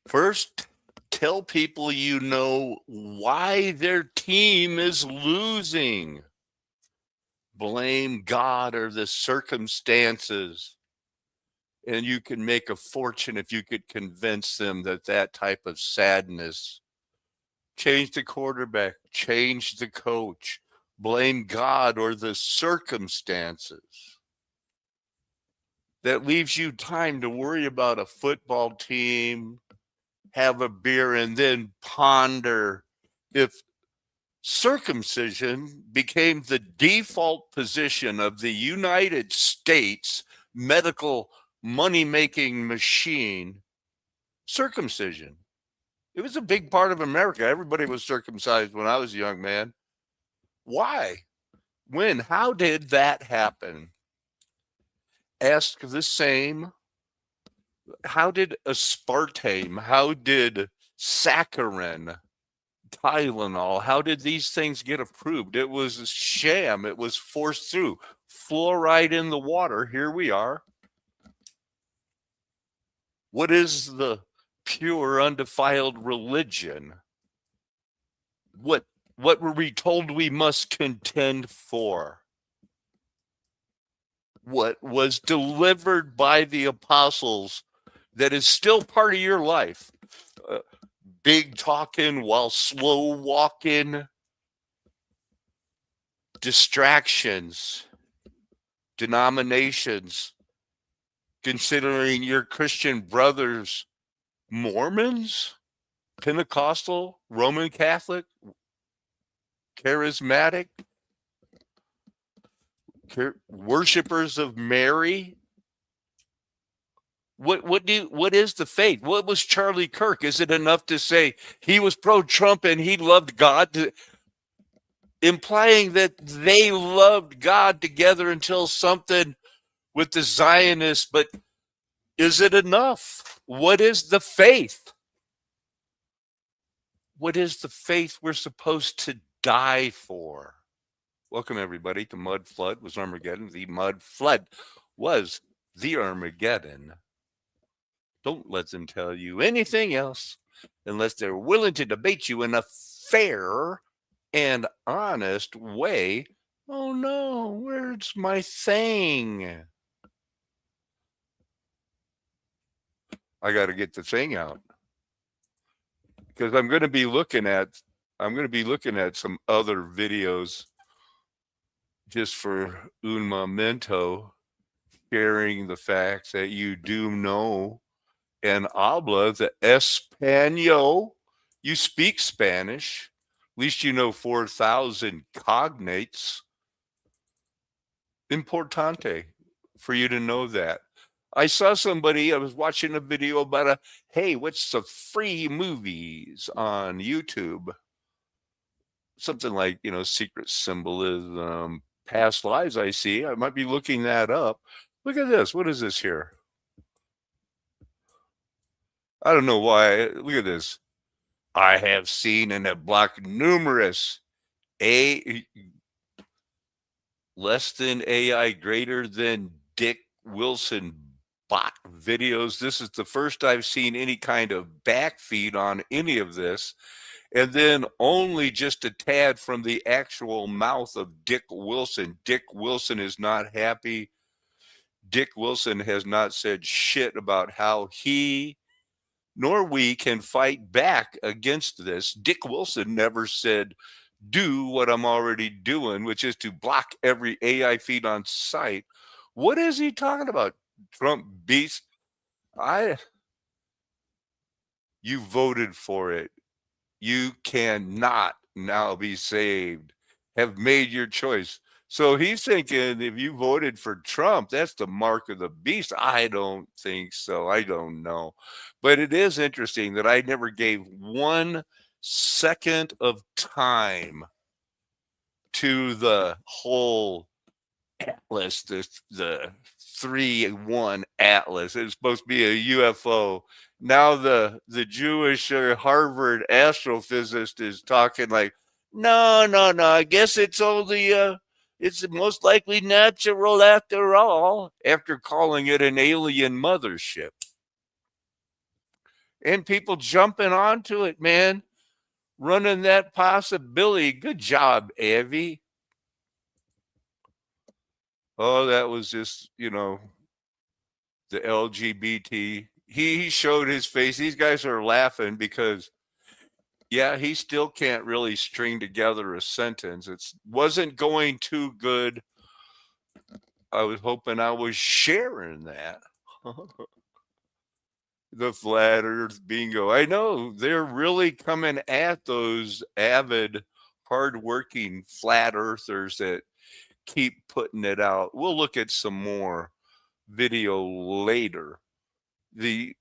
First, tell people you know why their team is losing. Blame God or the circumstances. And you can make a fortune if you could convince them that that type of sadness. Change the quarterback, change the coach, blame God or the circumstances. That leaves you time to worry about a football team, have a beer, and then ponder if circumcision became the default position of the United States medical money making machine. Circumcision. It was a big part of America. Everybody was circumcised when I was a young man. Why? When? How did that happen? Ask the same. How did aspartame, how did saccharin, Tylenol, how did these things get approved? It was a sham. It was forced through. Fluoride in the water. Here we are. What is the pure, undefiled religion? What were we told we must contend for? What was delivered by the apostles that is still part of your life? Big talking while slow walking, distractions, denominations, considering your Christian brothers Mormons, Pentecostal, Roman Catholic, charismatic, worshipers of Mary. What is the faith? What was Charlie Kirk? Is it enough to say he was pro-Trump and he loved God, implying that they loved God together until something with the Zionists? But is it enough? What is the faith? What is the faith we're supposed to die for? Welcome everybody to Mud Flood was Armageddon. The Mud Flood was the Armageddon. Don't let them tell you anything else unless they're willing to debate you in a fair and honest way. Oh no, where's my thing? I got to get the thing out because I'm going to be looking at some other videos just for un momento, sharing the fact that you do know and habla the Espanol. You speak Spanish. At least you know 4,000 cognates. Importante for you to know that. I saw somebody, I was watching a video about hey, what's the free movies on YouTube? Something like, secret symbolism, past lives I see. I might be looking that up. Look at this. What is this here? I don't know why. Look at this. I have seen and have blocked numerous less than AI, greater than Dick Wilson bot videos. This is the first I've seen any kind of backfeed on any of this. And then only just a tad from the actual mouth of Dick Wilson. Dick Wilson is not happy. Dick Wilson has not said shit about how he nor we can fight back against this. Dick Wilson never said, do what I'm already doing, which is to block every AI feed on site. What is he talking about? Trump beast. You voted for it. You cannot now be saved. Have made your choice. So he's thinking if you voted for Trump, that's the mark of the beast. I don't think so. I don't know. But it is interesting that I never gave 1 second of time to the whole Atlas, the 3-1 Atlas. It's supposed to be a UFO. Now the Jewish Harvard astrophysicist is talking like, no. I guess it's only it's most likely natural after all. After calling it an alien mothership, and people jumping onto it, man, running that possibility. Good job, Avi. Oh, that was just, the LGBT. He showed his face. These guys are laughing because, yeah, he still can't really string together a sentence. It wasn't going too good. I was hoping I was sharing that. The flat earth bingo. I know they're really coming at those avid, hardworking flat earthers that keep putting it out. We'll look at some more video later. The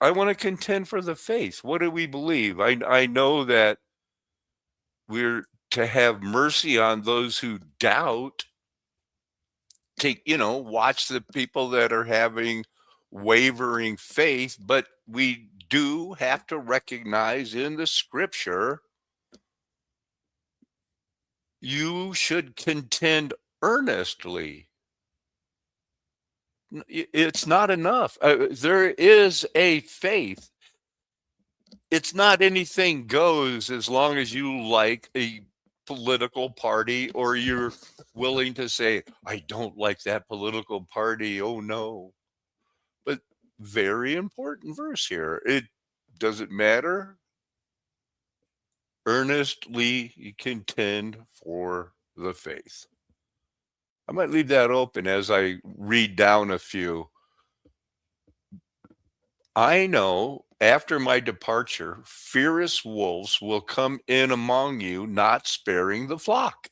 I want to contend for the faith. What do we believe? I know that we're to have mercy on those who doubt. Take, watch the people that are having wavering faith, but we do have to recognize in the scripture you should contend earnestly. It's not enough. There is a faith. It's not anything goes as long as you like a political party or you're willing to say, I don't like that political party. Oh, no. But very important verse here. It doesn't matter. Earnestly contend for the faith. I might leave that open as I read down a few. I know after my departure, fierce wolves will come in among you, not sparing the flock.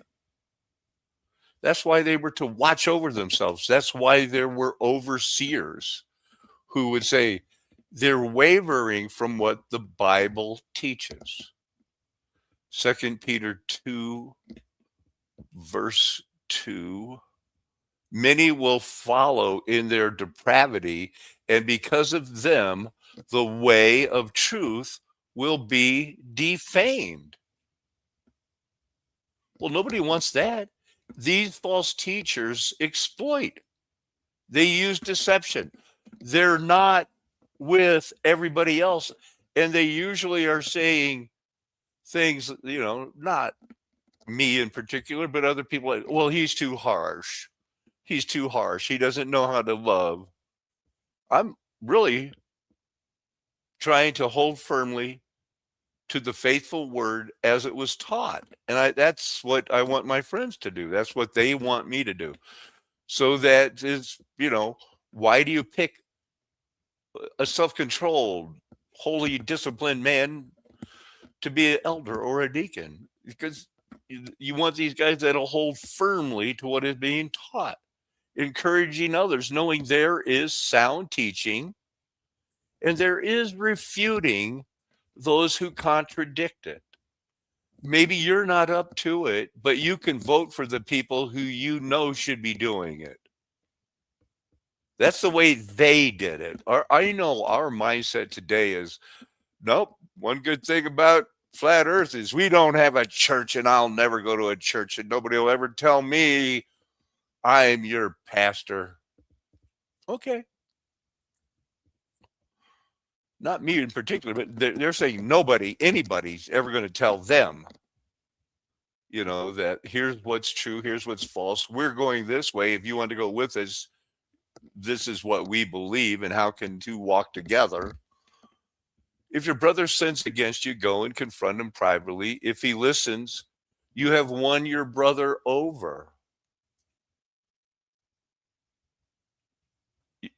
That's why they were to watch over themselves. That's why there were overseers who would say they're wavering from what the Bible teaches. 2 Peter 2, verse 2. Many will follow in their depravity, and because of them, the way of truth will be defamed. Well, nobody wants that. These false teachers exploit. They use deception. They're not with everybody else, and they usually are saying things, not me in particular, but other people like, well, he's too harsh. He's too harsh. He doesn't know how to love. I'm really trying to hold firmly to the faithful word as it was taught. And that's what I want my friends to do. That's what they want me to do. So that is, why do you pick a self-controlled, holy, disciplined man to be an elder or a deacon? Because you want these guys that'll hold firmly to what is being taught, encouraging others, knowing there is sound teaching and there is refuting those who contradict it. Maybe you're not up to it, but you can vote for the people who you know should be doing it. That's the way they did it. I know our mindset today is, nope, one good thing about flat earth is we don't have a church and I'll never go to a church and nobody will ever tell me I'm your pastor. Okay. Not me in particular, but they're saying anybody's ever going to tell them, that here's what's true, here's what's false. We're going this way. If you want to go with us, this is what we believe, and how can two walk together? If your brother sins against you, go and confront him privately. If he listens, you have won your brother over.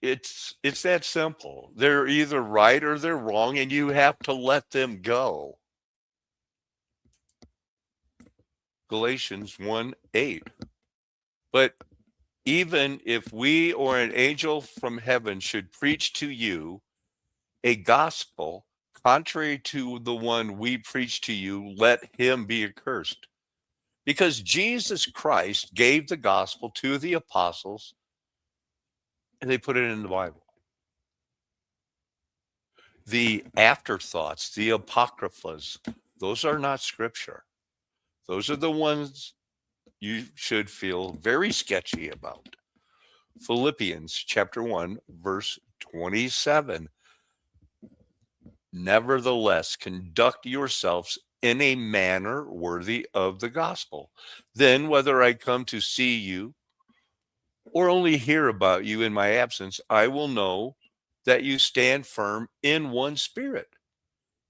It's that simple. They're either right or they're wrong, and you have to let them go. Galatians 1:8. But even if we or an angel from heaven should preach to you a gospel contrary to the one we preach to you, let him be accursed. Because Jesus Christ gave the gospel to the apostles, and they put it in the Bible. The afterthoughts, the apocryphas, those are not scripture. Those are the ones you should feel very sketchy about. Philippians chapter 1, verse 27. Nevertheless, conduct yourselves in a manner worthy of the gospel. Then, whether I come to see you or only hear about you in my absence, I will know that you stand firm in one spirit,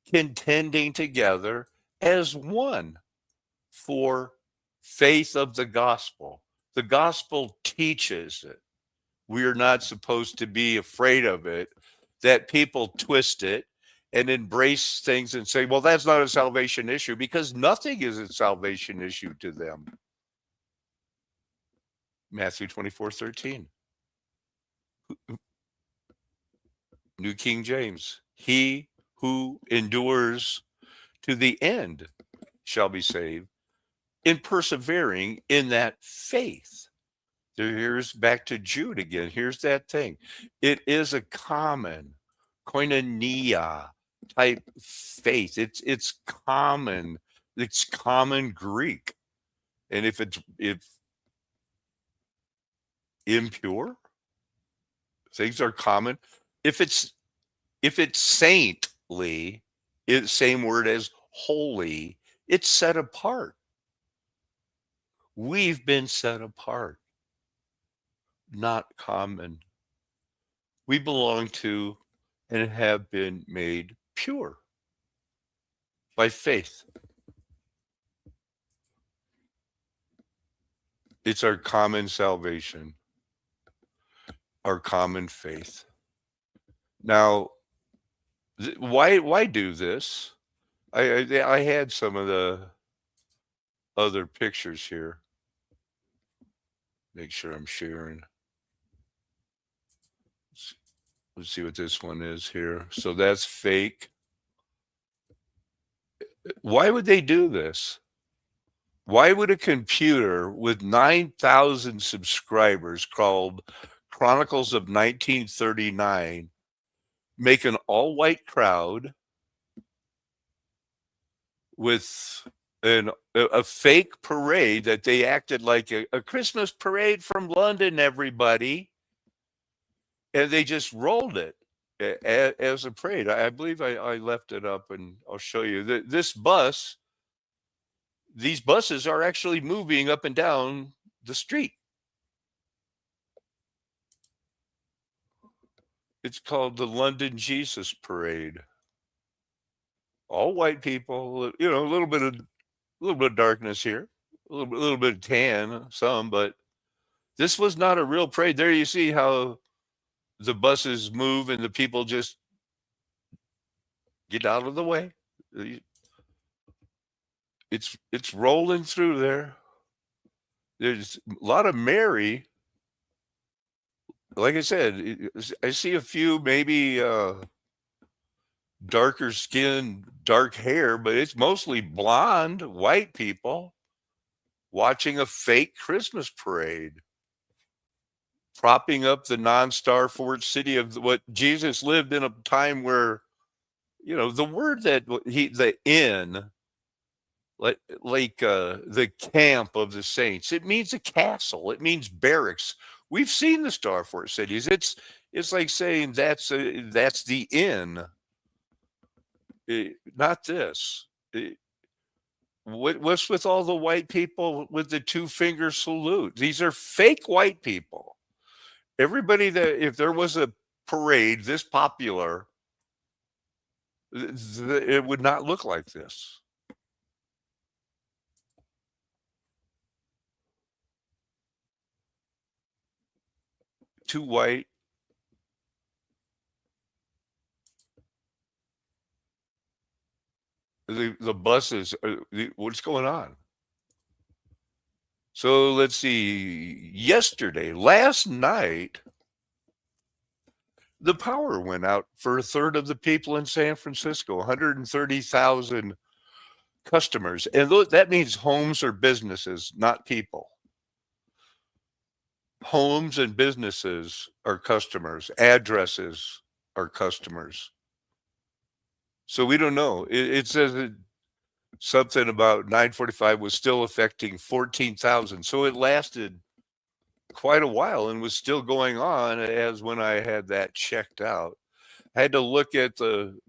contending together as one for faith of the gospel. The gospel teaches it. We are not supposed to be afraid of it, that people twist it and embrace things and say, well, that's not a salvation issue, because nothing is a salvation issue to them. Matthew 24:13, New King James. He who endures to the end shall be saved, in persevering in that faith. Here's back to Jude again. Here's that thing. It is a common koinonia type faith. It's common. It's common Greek. And if impure, things are common. If it's saintly, it's same word as holy. It's set apart. We've been set apart, not common. We belong to and have been made pure by faith. It's our common salvation, our common faith. Now, why do this? I had some of the other pictures here. Make sure I'm sharing. Let's see what this one is here. So that's fake. Why would they do this? Why would a computer with 9,000 subscribers called Chronicles of 1939 make an all-white crowd with a fake parade that they acted like a Christmas parade from London, everybody, and they just rolled it as a parade. I believe I left it up, and I'll show you. These buses are actually moving up and down the street. It's called the London Jesus Parade. All white people, a little bit of darkness here, a little bit of tan, some, but this was not a real parade. There you see how the buses move and the people just get out of the way. It's rolling through there. There's a lot of Mary. Like I said, I see a few maybe darker skin, dark hair, but it's mostly blonde, white people watching a fake Christmas parade, propping up the non-star fort city of what Jesus lived in, a time where, the word that the inn, like the camp of the saints, it means a castle. It means barracks. We've seen the star fort cities. It's like saying that's the inn. Not this. What's with all the white people with the two-finger salute? These are fake white people. Everybody that, if there was a parade this popular, it would not look like this. Too white. The buses, what's going on? So let's see. Last night, the power went out for a third of the people in San Francisco, 130,000 customers. And that means homes or businesses, not people. Homes and businesses are customers. Addresses are customers. So we don't know. It says that something about 945 was still affecting 14,000. So it lasted quite a while and was still going on as when I had that checked out. I had to look at the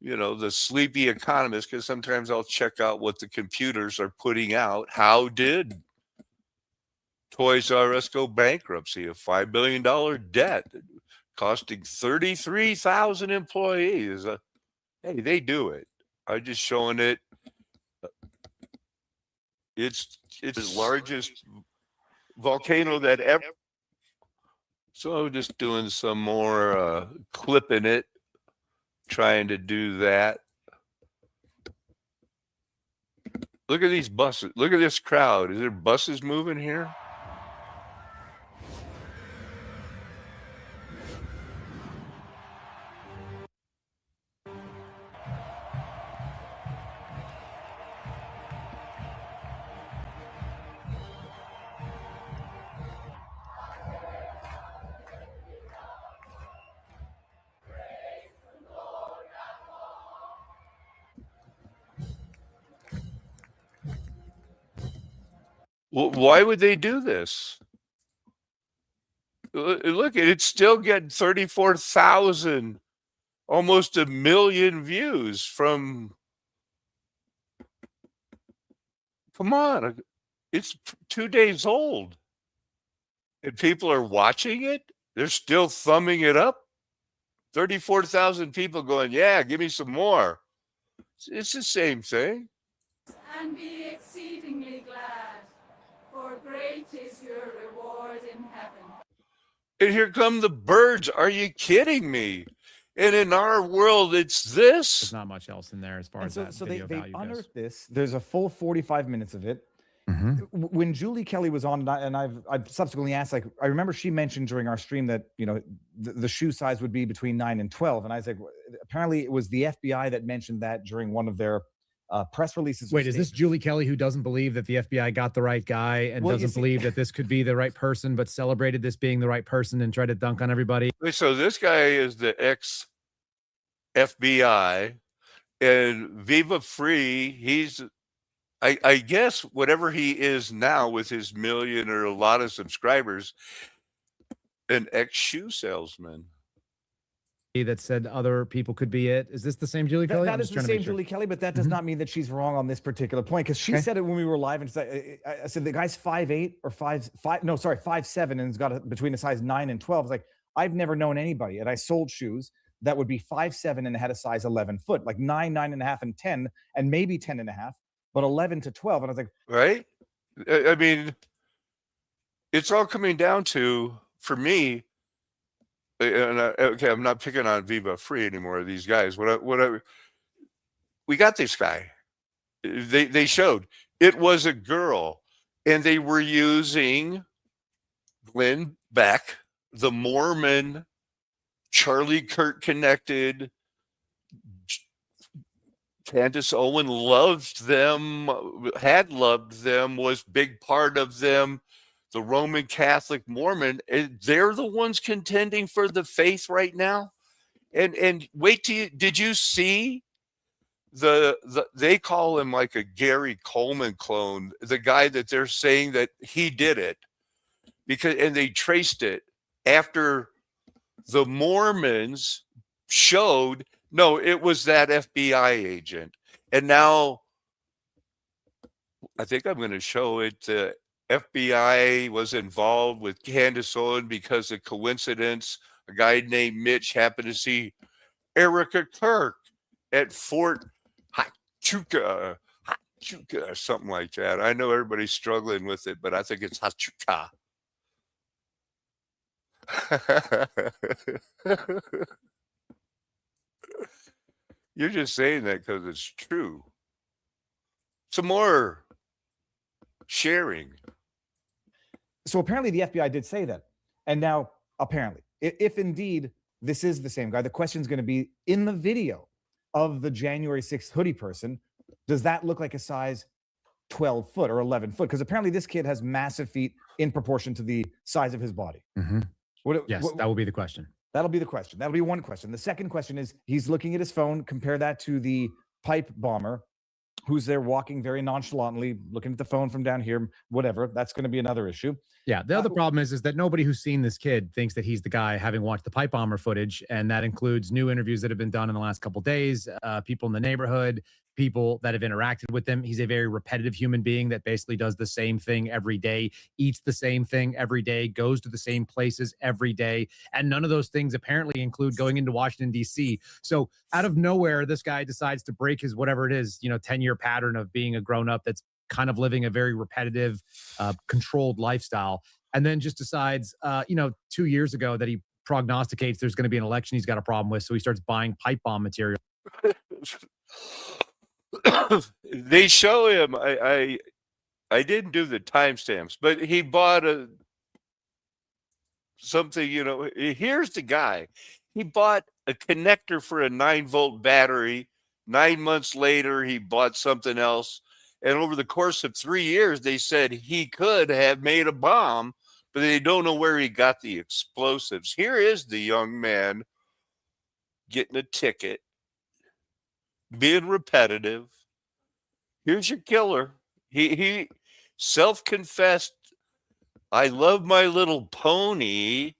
the sleepy economist, because sometimes I'll check out what the computers are putting out. How did Toys R Us go bankruptcy? A $5 billion debt costing 33,000 employees. Hey, they do it. I'm just showing it. It's the largest volcano that ever. So I'm just doing some more clipping it, trying to do that. Look at these buses. Look at this crowd. Is there buses moving here? Well, why would they do this? Look, it's still getting 34,000, almost 1 million views from. Come on, it's 2 days old, and people are watching it. They're still thumbing it up. 34,000 people going, yeah, give me some more. It's the same thing. And be exceedingly glad, for great is your reward in heaven. And here come the birds. Are you kidding me? And in our world, it's this. There's not much else in there as far as that video they value unearthed goes. this. There's a full 45 minutes of it. When Julie Kelly was on, and I've subsequently asked, like, I remember she mentioned during our stream that, the shoe size would be between 9 and 12. And I was like, apparently it was the FBI that mentioned that during one of their press releases. Wait, is this Julie Kelly who doesn't believe that the FBI got the right guy and doesn't believe that this could be the right person, but celebrated this being the right person and tried to dunk on everybody? So this guy is the ex-FBI, and Viva Free, he's, I guess, whatever he is now with his million or a lot of subscribers, an ex-shoe salesman. That said other people could be it. Is this the same Julie Kelly? That is the same Julie Kelly, but that does not mean that she's wrong on this particular point, because she said it when we were live, and I said the guy's 5'8" or 5'7", and has got between a size 9 and 12. It's like, I've never known anybody, and I sold shoes that would be 5'7" and had a size 11 foot, like 9, 9.5, and 10, and maybe 10.5, but 11 to 12. And I was like, right? I mean, it's all coming down to, for me, and okay, I'm not picking on Viva Free anymore. These guys, we got this guy. They showed it was a girl, and they were using Glenn Beck, the Mormon, Charlie Kirk connected. Candace Owen loved them, had loved them, was big part of them. The Roman Catholic Mormon, they're the ones contending for the faith right now. And wait till did you see they call him like a Gary Coleman clone, the guy that they're saying that he did it, and they traced it after the Mormons showed, no, it was that FBI agent. And now I think I'm going to show it. FBI was involved with Candace Owen because of coincidence. A guy named Mitch happened to see Erica Kirk at Fort Huachuca, something like that. I know everybody's struggling with it, but I think it's Huachuca. You're just saying that because it's true. Some more sharing. So apparently the FBI did say that. And now, apparently, if indeed this is the same guy, the question is going to be, in the video of the January 6th hoodie person, does that look like a size 12 foot or 11 foot? Because apparently this kid has massive feet in proportion to the size of his body. Yes, that will be the question. That'll be the question. That'll be one question. The second question is, he's looking at his phone, compare that to the pipe bomber. who's there walking very nonchalantly, looking at the phone from down here, whatever. That's going to be another issue. Yeah. The other problem is that nobody who's seen this kid thinks that he's the guy, having watched the pipe bomber footage. And that includes new interviews that have been done in the last couple of days, people in the neighborhood, people that have interacted with him. He's a very repetitive human being that basically does the same thing every day, eats the same thing every day, goes to the same places every day. And none of those things apparently include going into Washington, D.C. So out of nowhere, this guy decides to break his whatever it is, 10-year pattern of being a grown up that's kind of living a very repetitive, controlled lifestyle. And then just decides, 2 years ago that he prognosticates there's going to be an election he's got a problem with. So he starts buying pipe bomb material. They show him. I didn't do the timestamps, but he bought something. Here's the guy. He bought a connector for a 9-volt battery. 9 months later, he bought something else. And over the course of 3 years, they said he could have made a bomb, but they don't know where he got the explosives. Here is the young man getting a ticket, being repetitive. Here's your killer. He self-confessed, I love My Little Pony.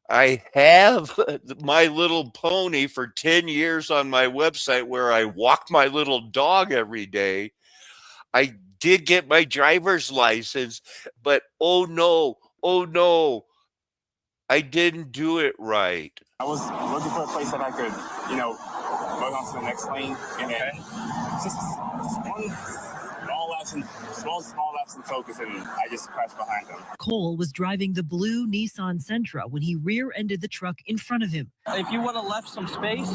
I have My Little Pony for 10 years on my website where I walk my little dog every day. I did get my driver's license, but oh no, I didn't do it right. I was looking for a place that I could, go on to the next lane, and then just one small lapse in focus, and I just crashed behind him. Cole was driving the blue Nissan Sentra when he rear-ended the truck in front of him. If you would have left some space,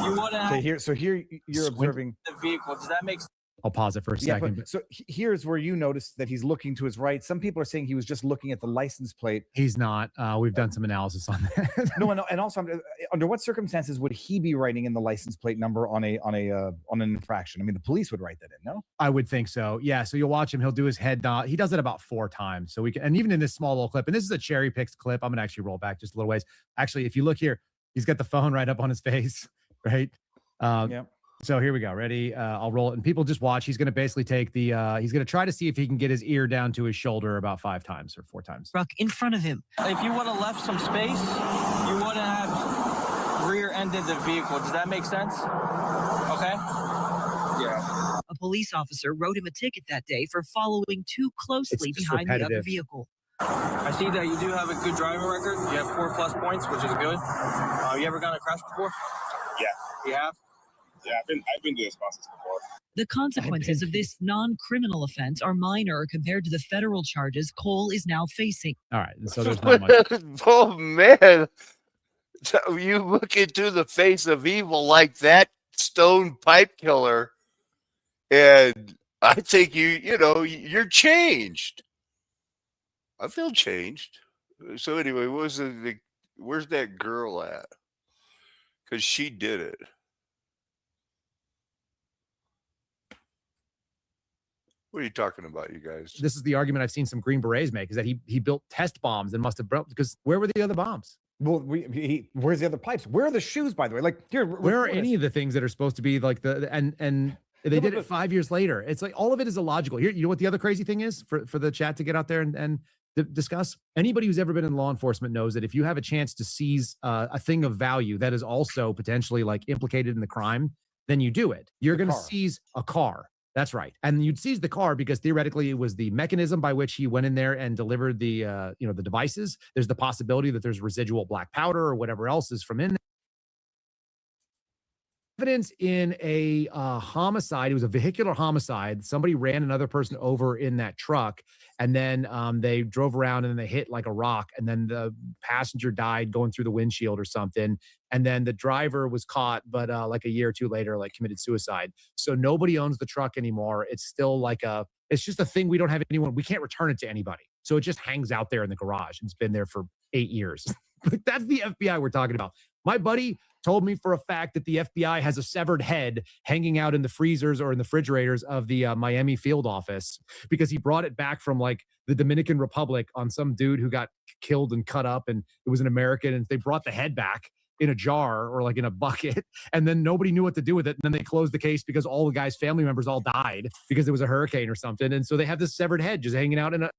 you would have. Okay, here you're observing the vehicle. Does that make sense? I'll pause it for a second. So here's where you notice that he's looking to his right. Some people are saying he was just looking at the license plate. He's not. We've done some analysis on that. No, and also, under what circumstances would he be writing in the license plate number on an infraction? I mean, the police would write that in, no? I would think so. Yeah. So you'll watch him. He'll do his head nod. He does it about 4 times. So we can, and even in this small little clip, and this is a cherry picked clip. I'm gonna actually roll back just a little ways. Actually, if you look here, he's got the phone right up on his face, right? Yeah. So here we go. Ready? I'll roll it. And people just watch. He's going to basically take the, he's going to try to see if he can get his ear down to his shoulder about 5 times or 4 times. Truck in front of him. If you would have left some space, you would have rear-ended the vehicle. Does that make sense? Okay? Yeah. A police officer wrote him a ticket that day for following too closely behind the other vehicle. I see that you do have a good driving record. You have 4+ points, which is good. You ever gotten a crash before? Yeah. You have? Yeah, I've been to this process before. The consequences of this non-criminal offense are minor compared to the federal charges Cole is now facing. All right. So there's not much. Oh, man. So you look into the face of evil like that stone pipe killer, and I think you're changed. I feel changed. So anyway, where's that girl at? Because she did it. What are you talking about, you guys? This is the argument I've seen some Green Berets make, is that he built test bombs and must have broke, because where were the other bombs? Well, where's the other pipes? Where are the shoes, by the way? Like here, where are any of the things that are supposed to be like and they did it 5 years later? It's like all of it is illogical. Here, you know what the other crazy thing is for the chat to get out there and discuss? Anybody who's ever been in law enforcement knows that if you have a chance to seize a thing of value that is also potentially like implicated in the crime, then you do it. You're going to seize a car. That's right. And you'd seize the car because theoretically it was the mechanism by which he went in there and delivered the, the devices. There's the possibility that there's residual black powder or whatever else is from in there. Evidence in a homicide. It was a vehicular homicide. Somebody ran another person over in that truck, and then they drove around and they hit like a rock, and then the passenger died going through the windshield or something. And then the driver was caught, but like a year or 2 later, like committed suicide. So nobody owns the truck anymore. It's still like it's just a thing. We don't have anyone. We can't return it to anybody. So it just hangs out there in the garage. It's been there for 8 years. That's the FBI we're talking about. My buddy told me for a fact that the FBI has a severed head hanging out in the freezers or in the refrigerators of the Miami field office, because he brought it back from like the Dominican Republic on some dude who got killed and cut up, and it was an American, and they brought the head back in a jar or like in a bucket, and then nobody knew what to do with it. And then they closed the case because all the guy's family members all died because there was a hurricane or something. And so they have this severed head just hanging out in a.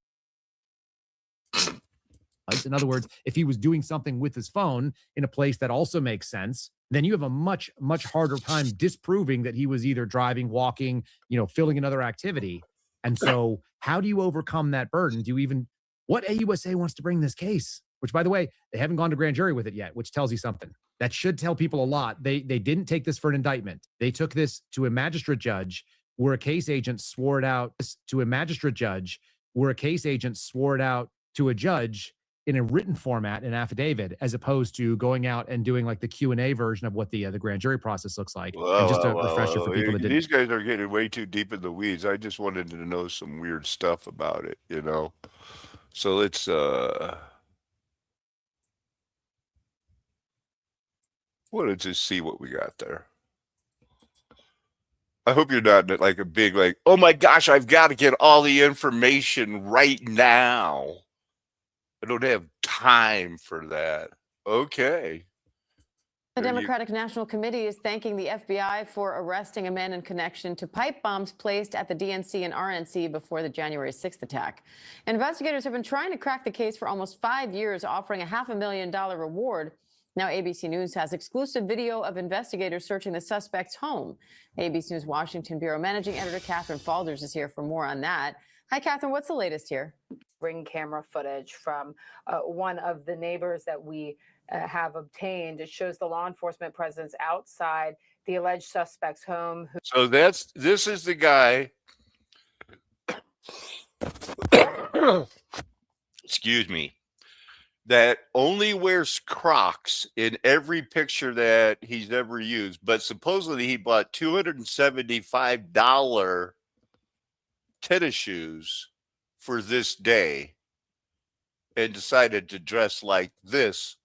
In other words, if he was doing something with his phone in a place that also makes sense, then you have a much, much harder time disproving that he was either driving, walking, filling another activity. And so how do you overcome that burden? Do you even, what AUSA wants to bring this case? Which, by the way, they haven't gone to grand jury with it yet, which tells you something. That should tell people a lot. They didn't take this for an indictment. They took this to a magistrate judge where a case agent swore it out to a magistrate judge where a case agent swore it out to a judge in a written format, an affidavit, as opposed to going out and doing like the Q&A version of what the grand jury process looks like. And just a refresher for people that didn't. These guys are getting way too deep in the weeds. I just wanted to know some weird stuff about it, So let's let's just see what we got there. I hope you're not like a big oh my gosh, I've got to get all the information right now. I don't have time for that. Okay. The Democratic National Committee is thanking the FBI for arresting a man in connection to pipe bombs placed at the DNC and RNC before the January 6th attack. Investigators have been trying to crack the case for almost 5 years, offering a $500,000 reward. Now ABC News has exclusive video of investigators searching the suspect's home. ABC News Washington Bureau Managing Editor Catherine Falders is here for more on that. Hi, Catherine. What's the latest here? Ring camera footage from one of the neighbors that we have obtained. It shows the law enforcement presence outside the alleged suspect's home. So this is the guy. Excuse me. That only wears Crocs in every picture that he's ever used, but supposedly he bought $275 tennis shoes for this day and decided to dress like this.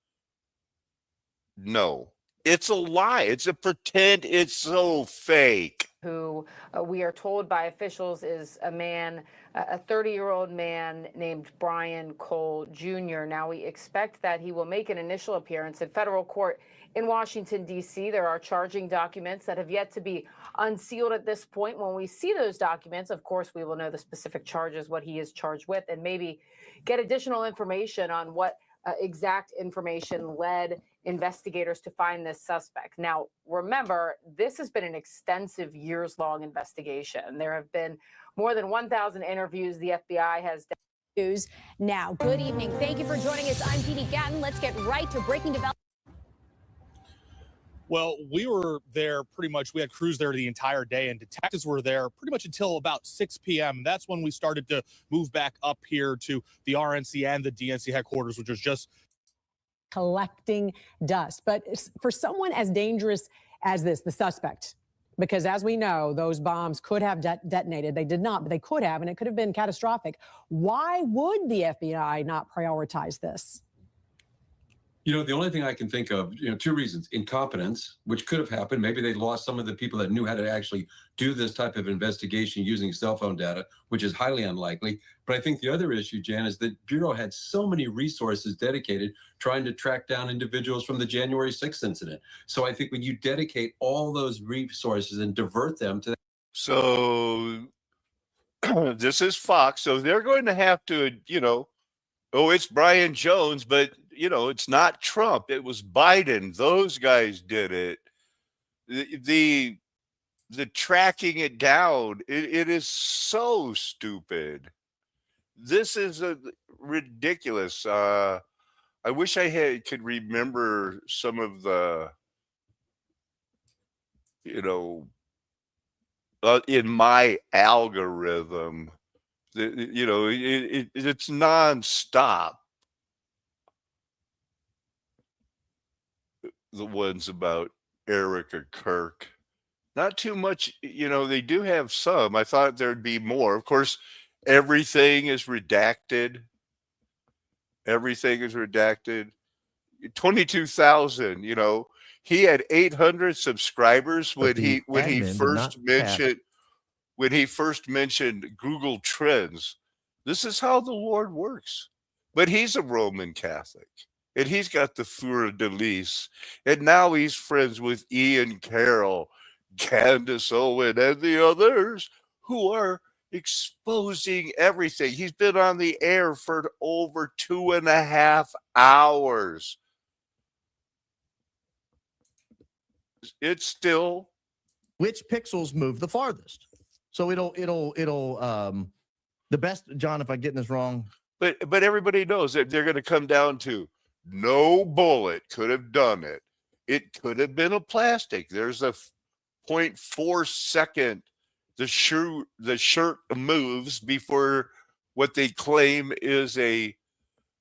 No, it's a lie. It's a pretend. It's so fake. Who we are told by officials is a man, a 30-year-old man named Brian Cole Jr. Now we expect that he will make an initial appearance in federal court in Washington, D.C. There are charging documents that have yet to be unsealed at this point. When we see those documents, of course, we will know the specific charges, what he is charged with, and maybe get additional information on what exact information led investigators to find this suspect. Now, remember, this has been an extensive years-long investigation. There have been more than 1,000 interviews the FBI has done. News now. Good evening. Thank you for joining us. I'm Dee Dee Gatton. Let's get right to breaking developments. Well, we were there pretty much. We had crews there the entire day, and detectives were there pretty much until about 6 p.m. That's when we started to move back up here to the RNC and the DNC headquarters, which was just collecting dust. But for someone as dangerous as this, the suspect, because as we know, those bombs could have detonated. They did not, but they could have, and it could have been catastrophic. Why would the FBI not prioritize this? The only thing I can think of, two reasons. Incompetence, which could have happened. Maybe they lost some of the people that knew how to actually do this type of investigation using cell phone data, which is highly unlikely. But I think the other issue, Jan, is that Bureau had so many resources dedicated trying to track down individuals from the January 6th incident. So I think when you dedicate all those resources and divert them to... So this is Fox. So they're going to have to, it's Brian Jones, but it's not Trump. It was Biden. Those guys did it. The tracking it down, it is so stupid. This is ridiculous. I wish I could remember some of the, in my algorithm, it's nonstop. The ones about Erica Kirk, not too much. They do have some. I thought there'd be more. Of course, everything is redacted. 22,000. He had 800 subscribers when he first mentioned Google Trends. This is how the Lord works. But he's a Roman Catholic. and he's got the fleur de lis, and now he's friends with Ian Carroll, Candace Owen, and the others who are exposing everything. He's been on the air for over 2.5 hours. It's still which pixels move the farthest. So it'll the best, John, if I'm getting this wrong. But everybody knows that they're going to come down to no bullet could have done it. It could have been a plastic. There's a 0.4 second the shirt moves before what they claim is a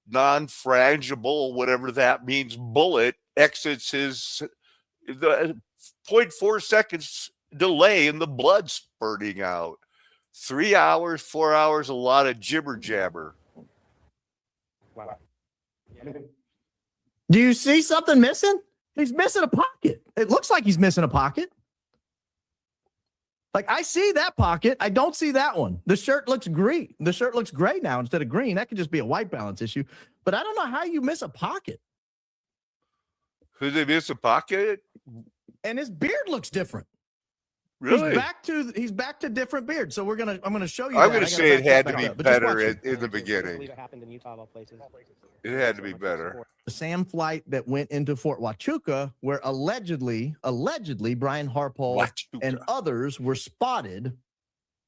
non-frangible, whatever that means, bullet exits the 0.4 seconds delay in the blood spurting out. 3 hours, 4 hours, a lot of jibber jabber. Wow. Do you see something missing? He's missing a pocket. It looks like he's missing a pocket. Like, I see that pocket. I don't see that one. The shirt looks green. The shirt looks gray now instead of green. That could just be a white balance issue. But I don't know how you miss a pocket. Who they miss a pocket? And his beard looks different. Really? He's back to different beard. So I'm gonna show you. I'm gonna say it had to be better in the beginning. It happened in Utah, of all places. It had to be better. The SAM flight that went into Fort Huachuca, where allegedly Brian Harpole and others were spotted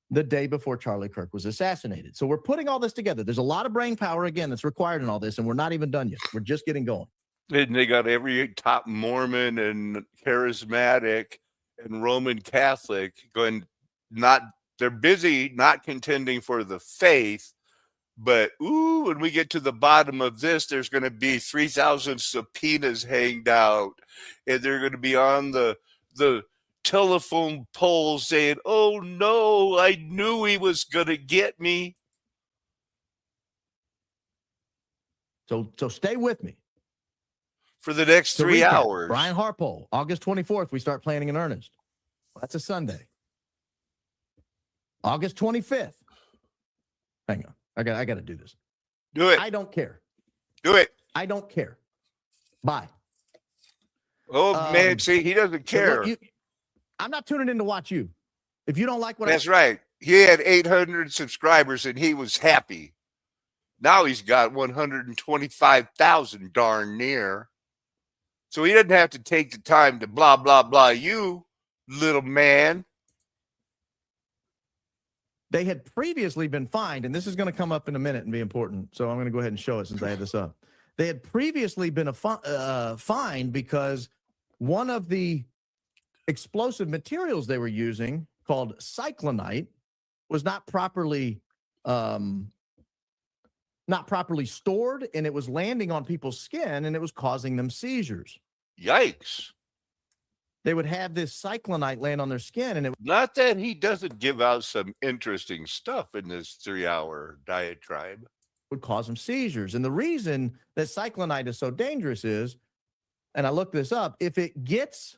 the day before Charlie Kirk was assassinated. So we're putting all this together. There's a lot of brain power again that's required in all this, and we're not even done yet. We're just getting going. And they got every top Mormon and charismatic and Roman Catholic going, they're busy not contending for the faith, but when we get to the bottom of this, there's going to be 3,000 subpoenas hanged out, and they're going to be on the telephone poles saying, "Oh no, I knew he was going to get me." So stay with me. For the next 3 hours. Brian Harpole, August 24th, we start planning in earnest. Well, that's a Sunday. August 25th. Hang on. I got to do this. Do it. I don't care. Do it. I don't care. Bye. Oh, man. See, he doesn't care. I'm not tuning in to watch you. If you don't like what That's right. He had 800 subscribers and he was happy. Now he's got 125,000 darn near. So he doesn't have to take the time to blah, blah, blah you, little man. They had previously been fined, and this is going to come up in a minute and be important. So I'm going to go ahead and show it since I had this up. They had previously been fined because one of the explosive materials they were using, called cyclonite, was not properly stored, and it was landing on people's skin, and it was causing them seizures. Yikes. They would have this cyclonite land on their skin, and it not that he doesn't give out some interesting stuff in this 3-hour diatribe. Would cause them seizures. And the reason that cyclonite is so dangerous is, and I looked this up, if it gets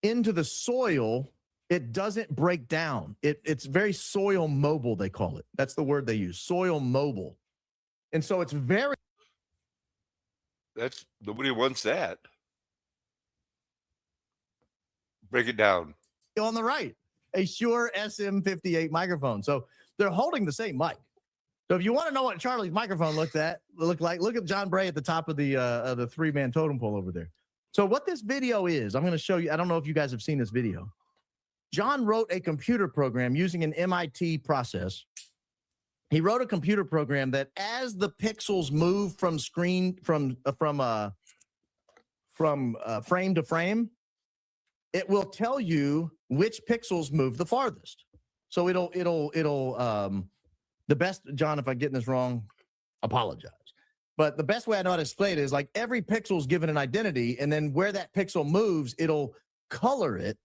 into the soil, it doesn't break down. It's very soil mobile, they call it. That's the word they use, soil mobile. And so it's very... Nobody wants that. Break it down. On the right, a Shure SM58 microphone. So they're holding the same mic. So if you want to know what Charlie's microphone looked like, look at John Bray at the top of the three-man totem pole over there. So what this video is, I'm going to show you. I don't know if you guys have seen this video. John wrote a computer program using an MIT process. He wrote a computer program that, as the pixels move from frame to frame, it will tell you which pixels move the farthest. So the best, John, if I'm getting this wrong, apologize. But the best way I know how to explain it is, like, every pixel is given an identity, and then where that pixel moves, it'll color it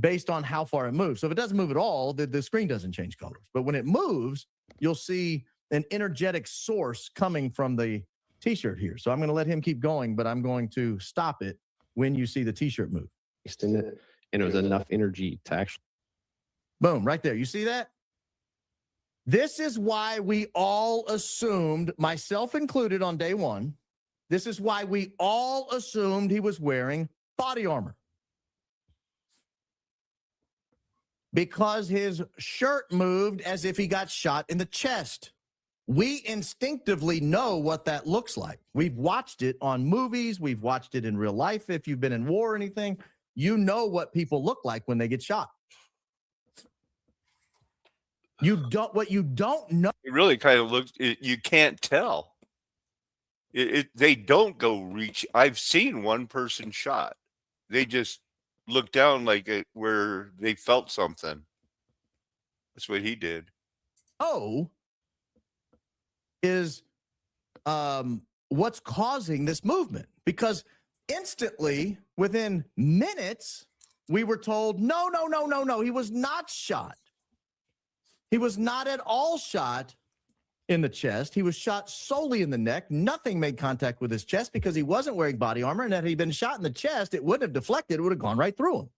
based on how far it moves. So if it doesn't move at all, the screen doesn't change colors. But when it moves, you'll see an energetic source coming from the t-shirt here. So I'm going to let him keep going, but I'm going to stop it when you see the t-shirt move. In it, and it was enough energy to actually... Boom, right there. You see that? This is why we all assumed, myself included on day one, This is why we all assumed he was wearing body armor. Because his shirt moved as if he got shot in the chest. We instinctively know what that looks like. We've watched it on movies. We've watched it in real life. If you've been in war or anything, you know what people look like when they get shot. What you don't know. It really kind of looks, you can't tell. They don't go reach. I've seen one person shot. They just look down like it where they felt something. That's what he did. Oh, is what's causing this movement, because instantly within minutes we were told no, he was not shot. He was not at all shot in the chest. He was shot solely in the neck. Nothing made contact with his chest because he wasn't wearing body armor, and had he been shot in the chest, it wouldn't have deflected. It would have gone right through him.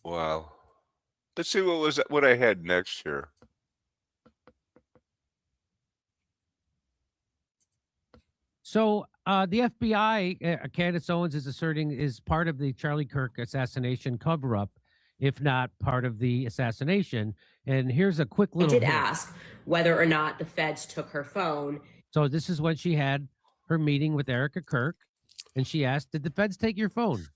Wow. Let's see what I had next here. So the FBI, Candace Owens is asserting, is part of the Charlie Kirk assassination cover-up, if not part of the assassination. And here's a quick little hint. Ask whether or not the feds took her phone. So this is when she had her meeting with Erica Kirk, and she asked, did the feds take your phone?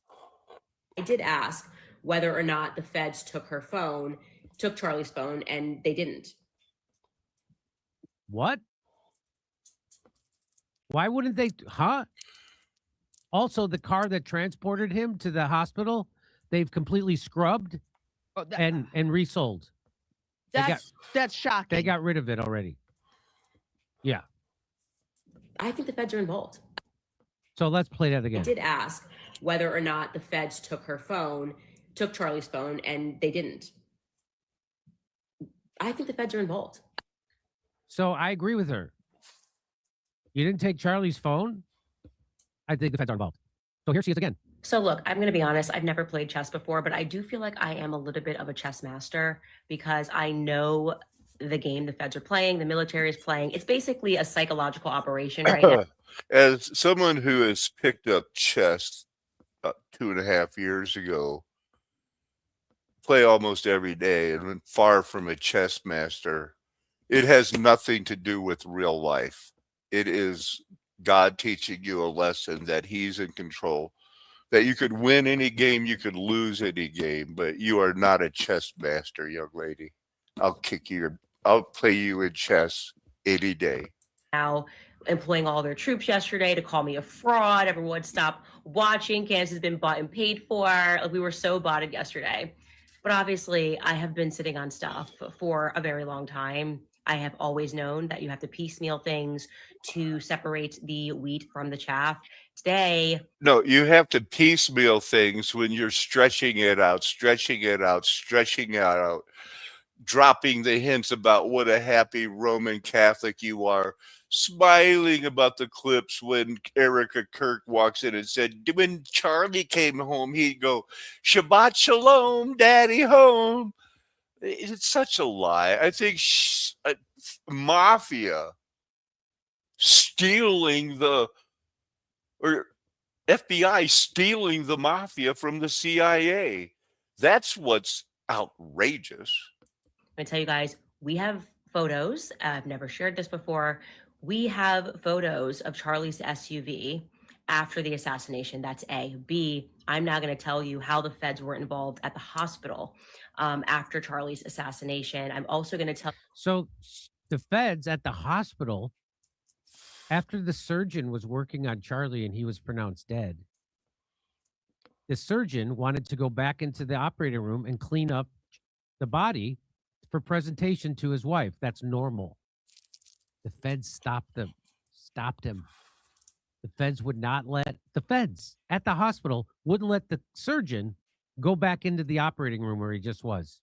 I did ask whether or not the feds took her phone, took Charlie's phone, and they didn't. What? Why wouldn't they? Huh? Also, the car that transported him to the hospital, they've completely scrubbed and resold. That's shocking. They got rid of it already. Yeah. I think the feds are involved. So let's play that again. I did ask whether or not the feds took her phone, took Charlie's phone, and they didn't. I think the feds are involved. So I agree with her. You didn't take Charlie's phone? I think the feds are involved. So here she is again. So look, I'm going to be honest. I've never played chess before, but I do feel like I am a little bit of a chess master because I know the game the feds are playing, the military is playing. It's basically a psychological operation right now. As someone who has picked up chess 2.5 years ago, play almost every day, and far from a chess master, it has nothing to do with real life. It is God teaching you a lesson that he's in control, that you could win any game, you could lose any game, but you are not a chess master, young lady. I'll play you in chess any day. Now employing all their troops yesterday to call me a fraud. Everyone stop watching. Candace has been bought and paid for. Like, we were so botted yesterday. But obviously, I have been sitting on stuff for a very long time. I have always known that you have to piecemeal things to separate the wheat from the chaff. Today, no, you have to piecemeal things when you're stretching it out, dropping the hints about what a happy Roman Catholic you are, smiling about the clips when Erica Kirk walks in and said, when Charlie came home, he'd go, Shabbat Shalom, Daddy home. It's such a lie. I think mafia stealing or FBI stealing the mafia from the CIA. That's what's outrageous. I'm going to tell you guys, we have photos. I've never shared this before. We have photos of Charlie's SUV after the assassination. That's A. B, I'm now going to tell you how the feds were involved at the hospital after Charlie's assassination. I'm also going to tell. So the feds at the hospital, after the surgeon was working on Charlie and he was pronounced dead, the surgeon wanted to go back into the operating room and clean up the body for presentation to his wife. That's normal. The feds stopped him. The feds would not let the feds at the hospital wouldn't let the surgeon go back into the operating room where he just was.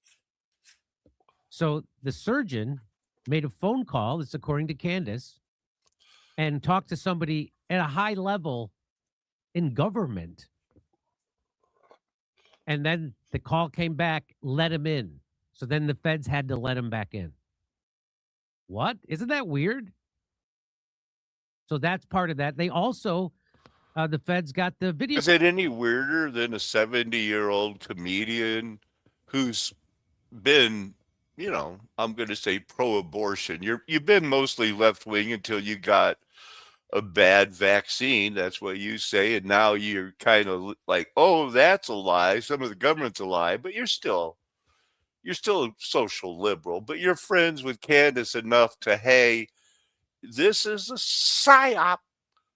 So the surgeon made a phone call, it's according to Candace, and talked to somebody at a high level in government. And then the call came back, let him in. So then the feds had to let him back in. What? Isn't that weird? So that's part of that. They also, the feds got the video. Is it any weirder than a 70-year-old comedian who's been, I'm going to say pro-abortion? You've been mostly left-wing until you got a bad vaccine. That's what you say. And now you're kind of like, oh, that's a lie. Some of the government's a lie, but you're still a social liberal, but you're friends with Candace enough to, hey, this is a psyop.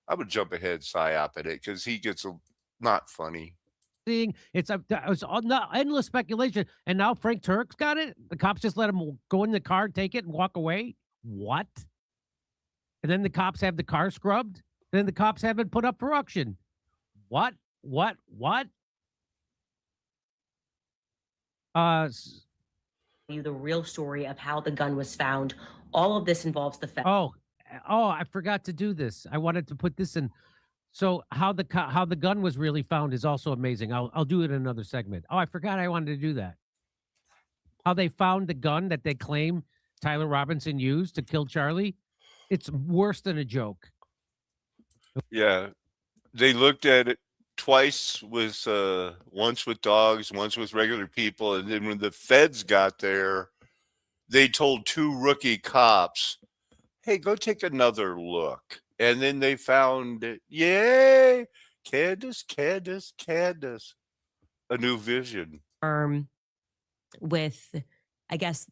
I'm going to jump ahead psyop at it because he gets not funny. It's not endless speculation. And now Frank Turk's got it. The cops just let him go in the car, take it, and walk away. What? And then the cops have the car scrubbed. And then the cops have it put up for auction. What? You the real story of how the gun was found. All of this involves the Fed. Oh, I forgot to do this. I wanted to put this in. So how the gun was really found is also amazing. I'll do it in another segment. Oh, I forgot I wanted to do that. How they found the gun that they claim Tyler Robinson used to kill Charlie. It's worse than a joke. Yeah. They looked at it twice with once with dogs, once with regular people, and then when the feds got there, they told 2 rookie cops, hey, go take another look. And then they found it. Yay! Candace. A new vision. With, I guess,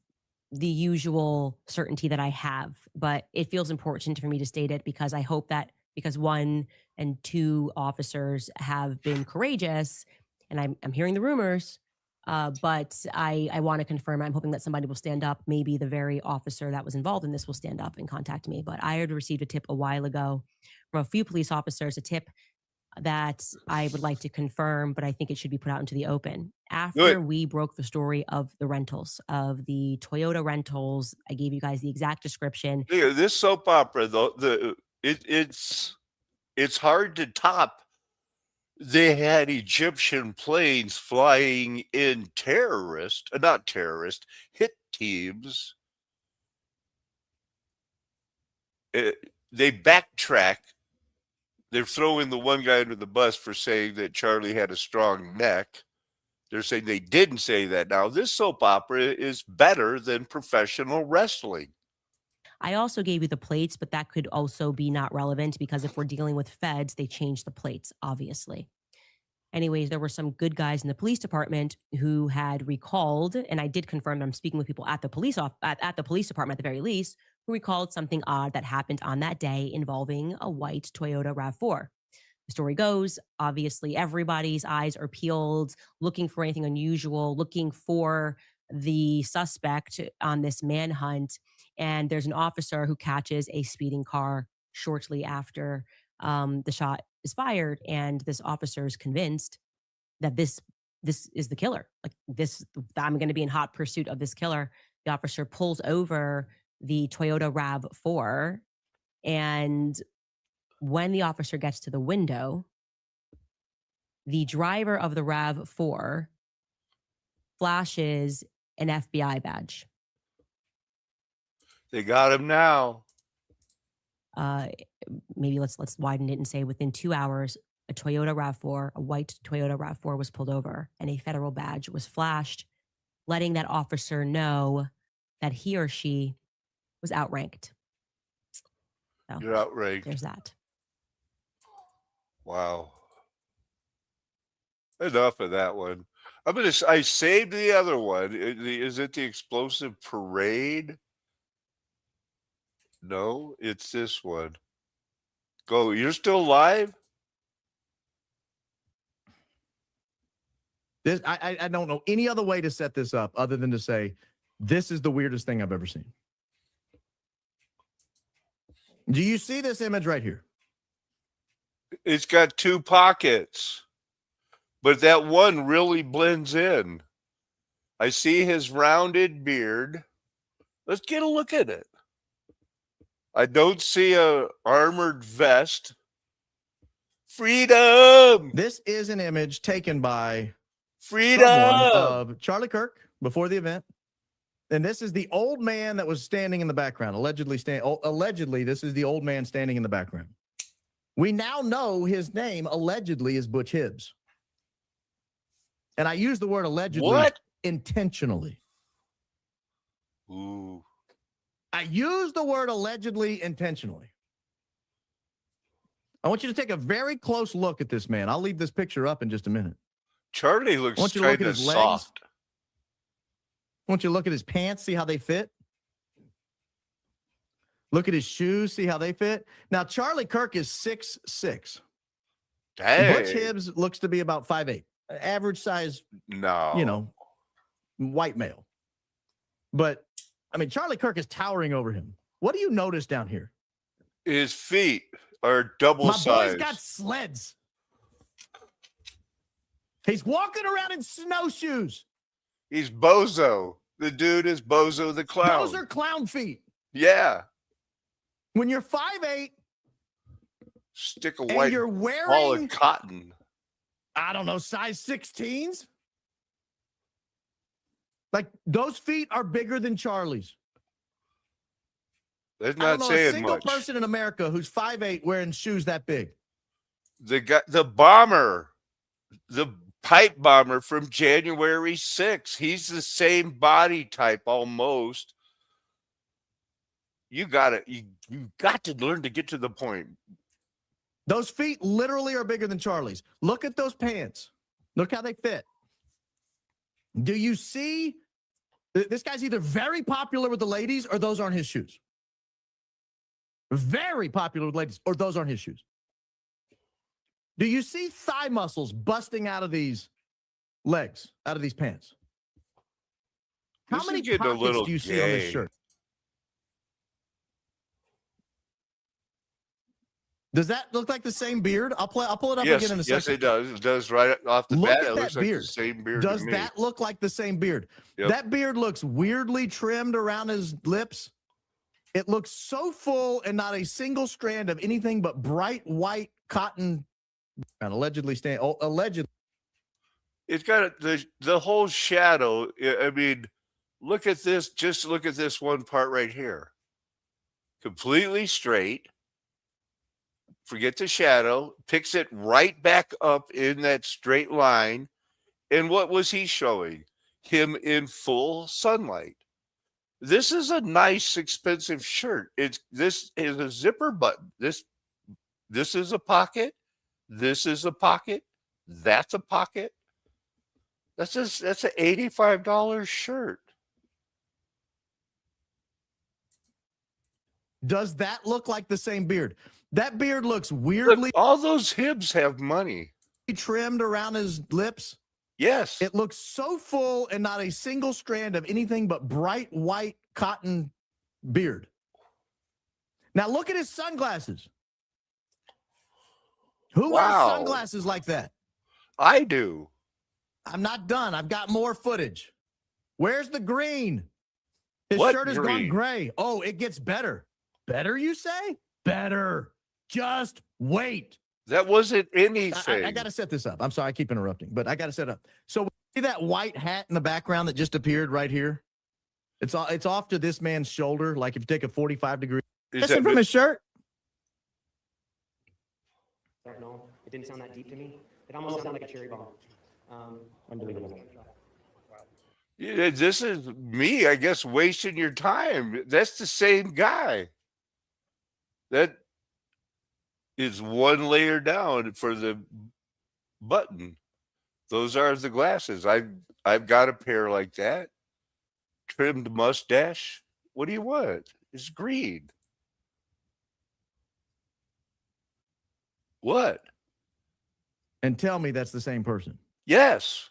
the usual certainty that I have, but it feels important for me to state it because I hope that because 1 and 2 officers have been courageous, and I'm hearing the rumors, but I want to confirm. I'm hoping that somebody will stand up. Maybe the very officer that was involved in this will stand up and contact me. But I had received a tip a while ago from a few police officers, a tip that I would like to confirm, but I think it should be put out into the open. After we broke the story of the rentals, of the Toyota rentals, I gave you guys the exact description. Yeah, this soap opera, though, it's hard to top. They had Egyptian planes flying in hit teams. They backtrack. They're throwing the one guy under the bus for saying that Charlie had a strong neck. They're saying they didn't say that. Now, this soap opera is better than professional wrestling. I also gave you the plates, but that could also be not relevant because if we're dealing with feds, they change the plates, obviously. Anyways, there were some good guys in the police department who had recalled, and I did confirm that I'm speaking with people at the police at the police department at the very least, who recalled something odd that happened on that day involving a white Toyota RAV4. The story goes, obviously, everybody's eyes are peeled, looking for anything unusual, looking for the suspect on this manhunt. And there's an officer who catches a speeding car shortly after the shot is fired. And this officer is convinced that this is the killer. Like this, I'm going to be in hot pursuit of this killer. The officer pulls over the Toyota RAV4. And when the officer gets to the window, the driver of the RAV4 flashes an FBI badge. They got him now. Maybe let's widen it and say within 2 hours, a Toyota RAV4, a white Toyota RAV4 was pulled over and a federal badge was flashed, letting that officer know that he or she was outranked. So, you're outranked. There's that. Wow. Enough of that one. I saved the other one. Is it the explosive parade? No, it's this one. Go. You're still live? This I don't know any other way to set this up other than to say this is the weirdest thing I've ever seen. Do you see this image right here? It's got 2 pockets, but that one really blends in. I see his rounded beard. Let's get a look at it. I don't see a armored vest. Freedom. This is an image taken by Freedom of Charlie Kirk before the event. And this is the old man that was standing in the background. Allegedly, this is the old man standing in the background. We now know his name allegedly is Butch Hibbs. And I use the word allegedly intentionally. Ooh. I use the word allegedly intentionally. I want you to take a very close look at this man. I'll leave this picture up in just a minute. Charlie I looks want you to look kind at of his legs. soft. I want you to look at his pants, see how they fit. Look at his shoes, see how they fit. Now, Charlie Kirk is 6'6". Dang. Butch Hibbs looks to be about 5'8". Average size, white male. But, I mean, Charlie Kirk is towering over him. What do you notice down here? His feet are double My size. boy's got sleds. He's walking around in snowshoes. He's Bozo. The dude is Bozo the clown. Those are clown feet. Yeah. When you're 5'8", stick a and white you're ball wearing, of cotton. I don't know, size 16s? Like, those feet are bigger than Charlie's. That's I don't not know saying a single much. person in America who's 5'8" wearing shoes that big. The guy, the bomber, the pipe bomber from January 6th. He's the same body type almost. You got to learn to get to the point. Those feet literally are bigger than Charlie's. Look at those pants. Look how they fit. Do you see? This guy's either very popular with the ladies or those aren't his shoes. Very popular with ladies or those aren't his shoes. Do you see thigh muscles busting out of these legs, out of these pants? How This is many getting a pockets little do you see on this gay. shirt? Does that look like the same beard? I'll pull it up again in a second. Yes, it does. It does right off the Look bat. at It that looks like the beard. same beard Does to me. that look like the same beard? Yep. That beard looks weirdly trimmed around his lips. It looks so full and not a single strand of anything but bright white cotton. And allegedly. It's got the whole shadow. I mean, look at this. Just look at this one part right here. Completely straight. Forget the shadow. Picks it right back up in that straight line. And what was he showing? Him in full sunlight. This is a nice, expensive shirt. This is a zipper button. This is a pocket. This is a pocket. That's a pocket. That's an $85 shirt. Does that look like the same beard? That beard looks weirdly. Look, all those Hibbs have money. Trimmed around his lips. Yes. It looks so full and not a single strand of anything but bright white cotton beard. Now look at his sunglasses. Who wears sunglasses like that? I do. I'm not done. I've got more footage. Where's the green? His What shirt has gone green? gray. Oh, it gets better. Better, you say? Better. Just wait. That wasn't anything. I got to set this up. I'm sorry, I keep interrupting, but I got to set up. So see that white hat in the background that just appeared right here? It's off to this man's shoulder, like if you take a 45-degree. Listen from his shirt. I don't know. It didn't sound that deep to me. It almost sounded like a cherry bomb. Unbelievable. Yeah, this is me, I guess, wasting your time. That's the same guy. That is one layer down for the button. Those are the glasses. I've got a pair like that. Trimmed mustache. What do you want? It's green. What? And tell me that's the same person. Yes.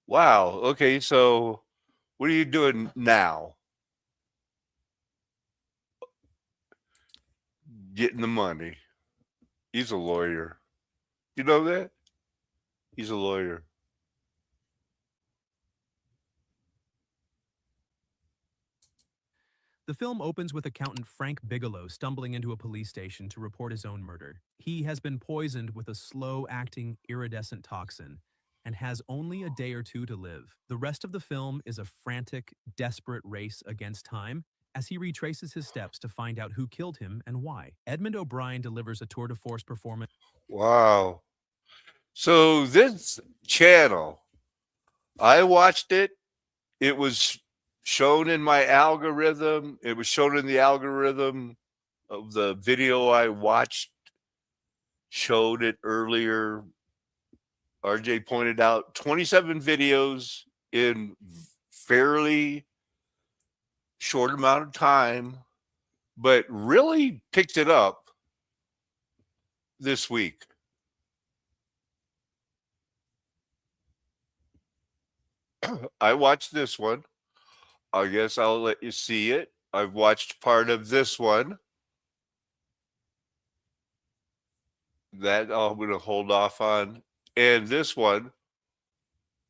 Wow. Okay, so what are you doing now? Getting the money. He's a lawyer. You know that? He's a lawyer. The film opens with accountant Frank Bigelow stumbling into a police station to report his own murder. He has been poisoned with a slow-acting iridescent toxin, and has only a day or two to live. The rest of the film is a frantic, desperate race against time as he retraces his steps to find out who killed him and why. Edmund O'Brien delivers a tour de force performance. Wow. So this channel, I watched it. It was shown in my algorithm. It was shown in the algorithm of the video I watched, showed it earlier. RJ pointed out 27 videos in fairly short amount of time, but really picked it up this week. I watched this one. I guess I'll let you see it. I've watched part of this one. That I'm going to hold off on. And this one,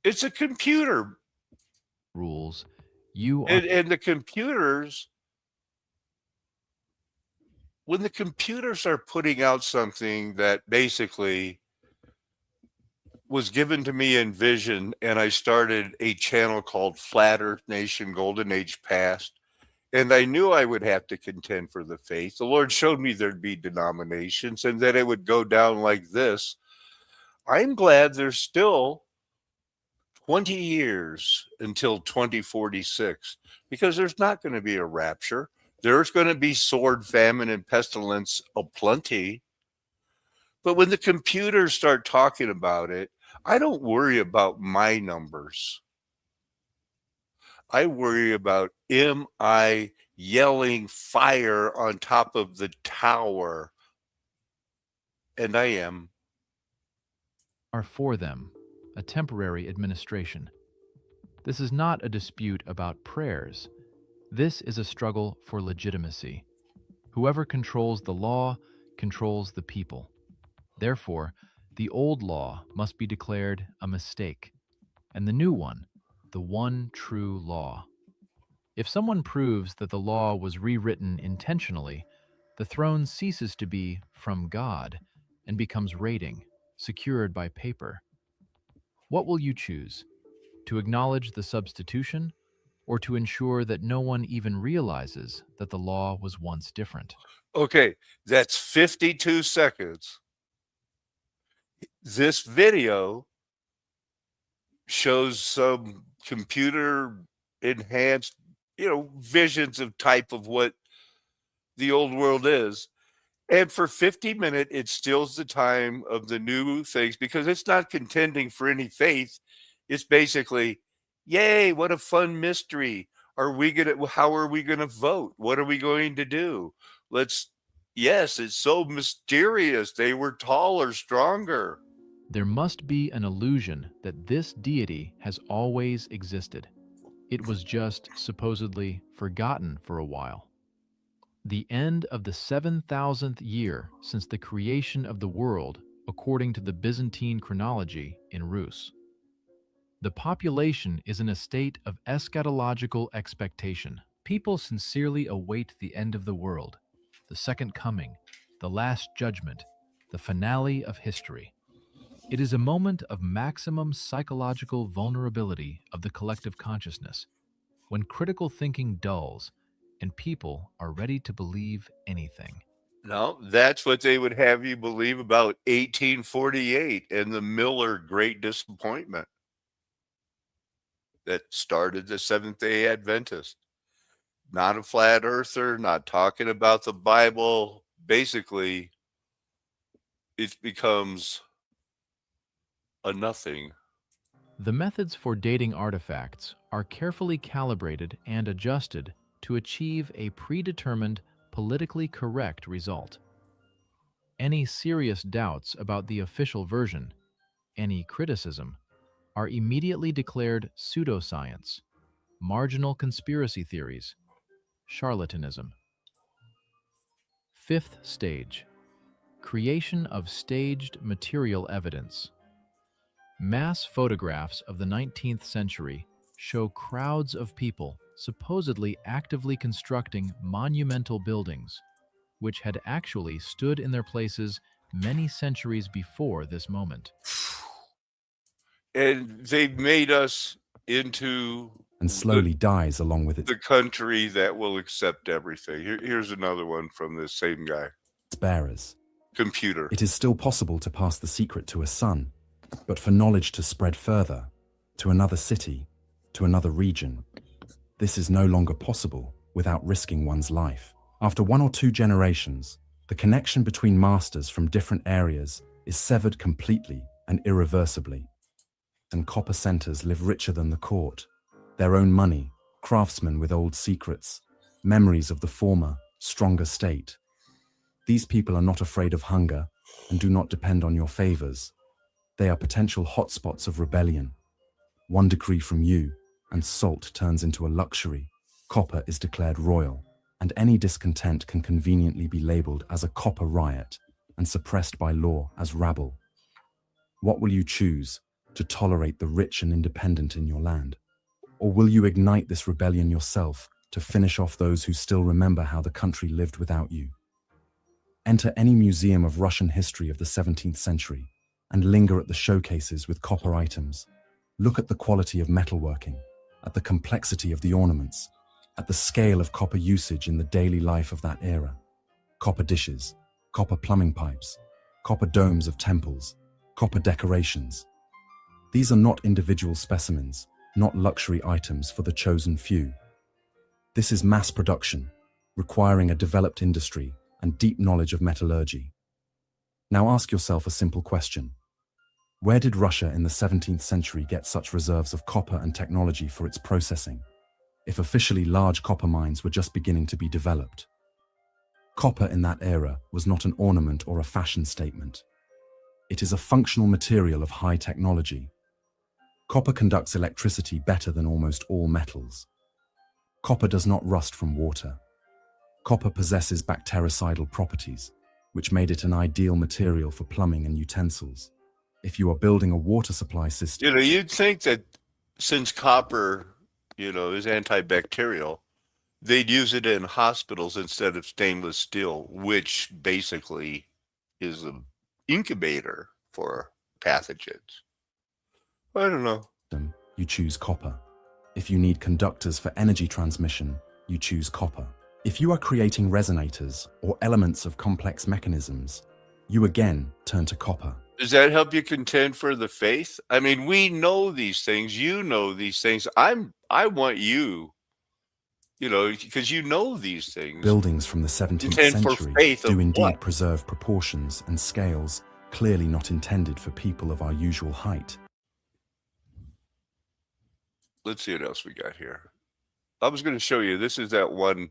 it's a computer. Rules. You are And the computers, when the computers are putting out something that basically was given to me in vision, and I started a channel called Flat Earth Nation Golden Age Past, and I knew I would have to contend for the faith. The Lord showed me there'd be denominations and that it would go down like this. I'm glad there's still 20 years until 2046, because there's not going to be a rapture. There's going to be sword, famine, and pestilence aplenty. But when the computers start talking about it, I don't worry about my numbers. I worry about, am I yelling fire on top of the tower? And I am. for them, a temporary administration. This is not a dispute about prayers. This is a struggle for legitimacy. Whoever controls the law controls the people. Therefore, the old law must be declared a mistake, and the new one, the one true law. If someone proves that the law was rewritten intentionally, the throne ceases to be from God and becomes rating, secured by paper. What will you choose? To acknowledge the substitution, or to ensure that no one even realizes that the law was once different? Okay, that's 52 seconds. This video shows some computer enhanced, visions of type of what the old world is. And for 50 minutes, it steals the time of the new things because it's not contending for any faith. It's basically, yay, what a fun mystery. How are we gonna vote? What are we going to do? Yes, it's so mysterious. They were taller, stronger. There must be an illusion that this deity has always existed. It was just supposedly forgotten for a while. The end of the 7,000th year since the creation of the world, according to the Byzantine chronology in Rus. The population is in a state of eschatological expectation. People sincerely await the end of the world, the second coming, the last judgment, the finale of history. It is a moment of maximum psychological vulnerability of the collective consciousness, when critical thinking dulls and people are ready to believe anything. No, that's what they would have you believe about 1848 and the Miller Great Disappointment that started the Seventh-day Adventist. Not a flat earther, not talking about the Bible. Basically, it becomes a nothing. The methods for dating artifacts are carefully calibrated and adjusted to achieve a predetermined, politically correct result. Any serious doubts about the official version, any criticism, are immediately declared pseudoscience, marginal conspiracy theories, charlatanism. Fifth stage, creation of staged material evidence. Mass photographs of the 19th century show crowds of people supposedly actively constructing monumental buildings, which had actually stood in their places many centuries before this moment. And they've made us into and slowly dies along with its the country that will accept everything. Here's another one from the same guy. bearers. Computer. It is still possible to pass the secret to a son, but for knowledge to spread further, to another city, to another region, this is no longer possible without risking one's life. After 1 or 2 generations, the connection between masters from different areas is severed completely and irreversibly. And copper centers live richer than the court. Their own money, craftsmen with old secrets, memories of the former, stronger state. These people are not afraid of hunger and do not depend on your favors. They are potential hotspots of rebellion. One decree from you, and salt turns into a luxury. Copper is declared royal, and any discontent can conveniently be labeled as a copper riot and suppressed by law as rabble. What will you choose? To tolerate the rich and independent in your land? Or will you ignite this rebellion yourself to finish off those who still remember how the country lived without you? Enter any museum of Russian history of the 17th century and linger at the showcases with copper items. Look at the quality of metalworking, at the complexity of the ornaments, at the scale of copper usage in the daily life of that era. Copper dishes, copper plumbing pipes, copper domes of temples, copper decorations. These are not individual specimens, not luxury items for the chosen few. This is mass production, requiring a developed industry and deep knowledge of metallurgy. Now ask yourself a simple question. Where did Russia in the 17th century get such reserves of copper and technology for its processing, if officially large copper mines were just beginning to be developed? Copper in that era was not an ornament or a fashion statement. It is a functional material of high technology. Copper conducts electricity better than almost all metals. Copper does not rust from water. Copper possesses bactericidal properties, which made it an ideal material for plumbing and utensils. If you are building a water supply system... You'd think that since copper, is antibacterial, they'd use it in hospitals instead of stainless steel, which basically is an incubator for pathogens. I don't know. You choose copper. If you need conductors for energy transmission, you choose copper. If you are creating resonators or elements of complex mechanisms, you again turn to copper. Does that help you contend for the faith? I mean, we know these things. You know these things. I want you, because you know these things. Buildings from the 17th century do indeed preserve proportions and scales clearly not intended for people of our usual height. Let's see what else we got here. I was going to show you. This is that one.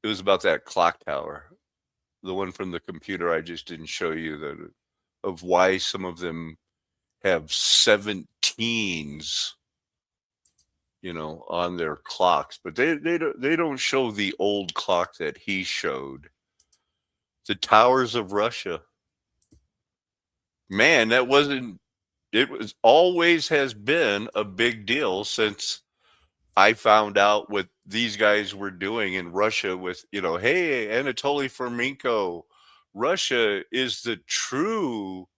It was about that clock tower. The one from the computer I just didn't show you of why some of them have 17s, on their clocks. But they don't show the old clock that he showed. The towers of Russia. Man, it was always has been a big deal since I found out what these guys were doing in Russia with, hey, Anatoly Fomenko, Russia is the true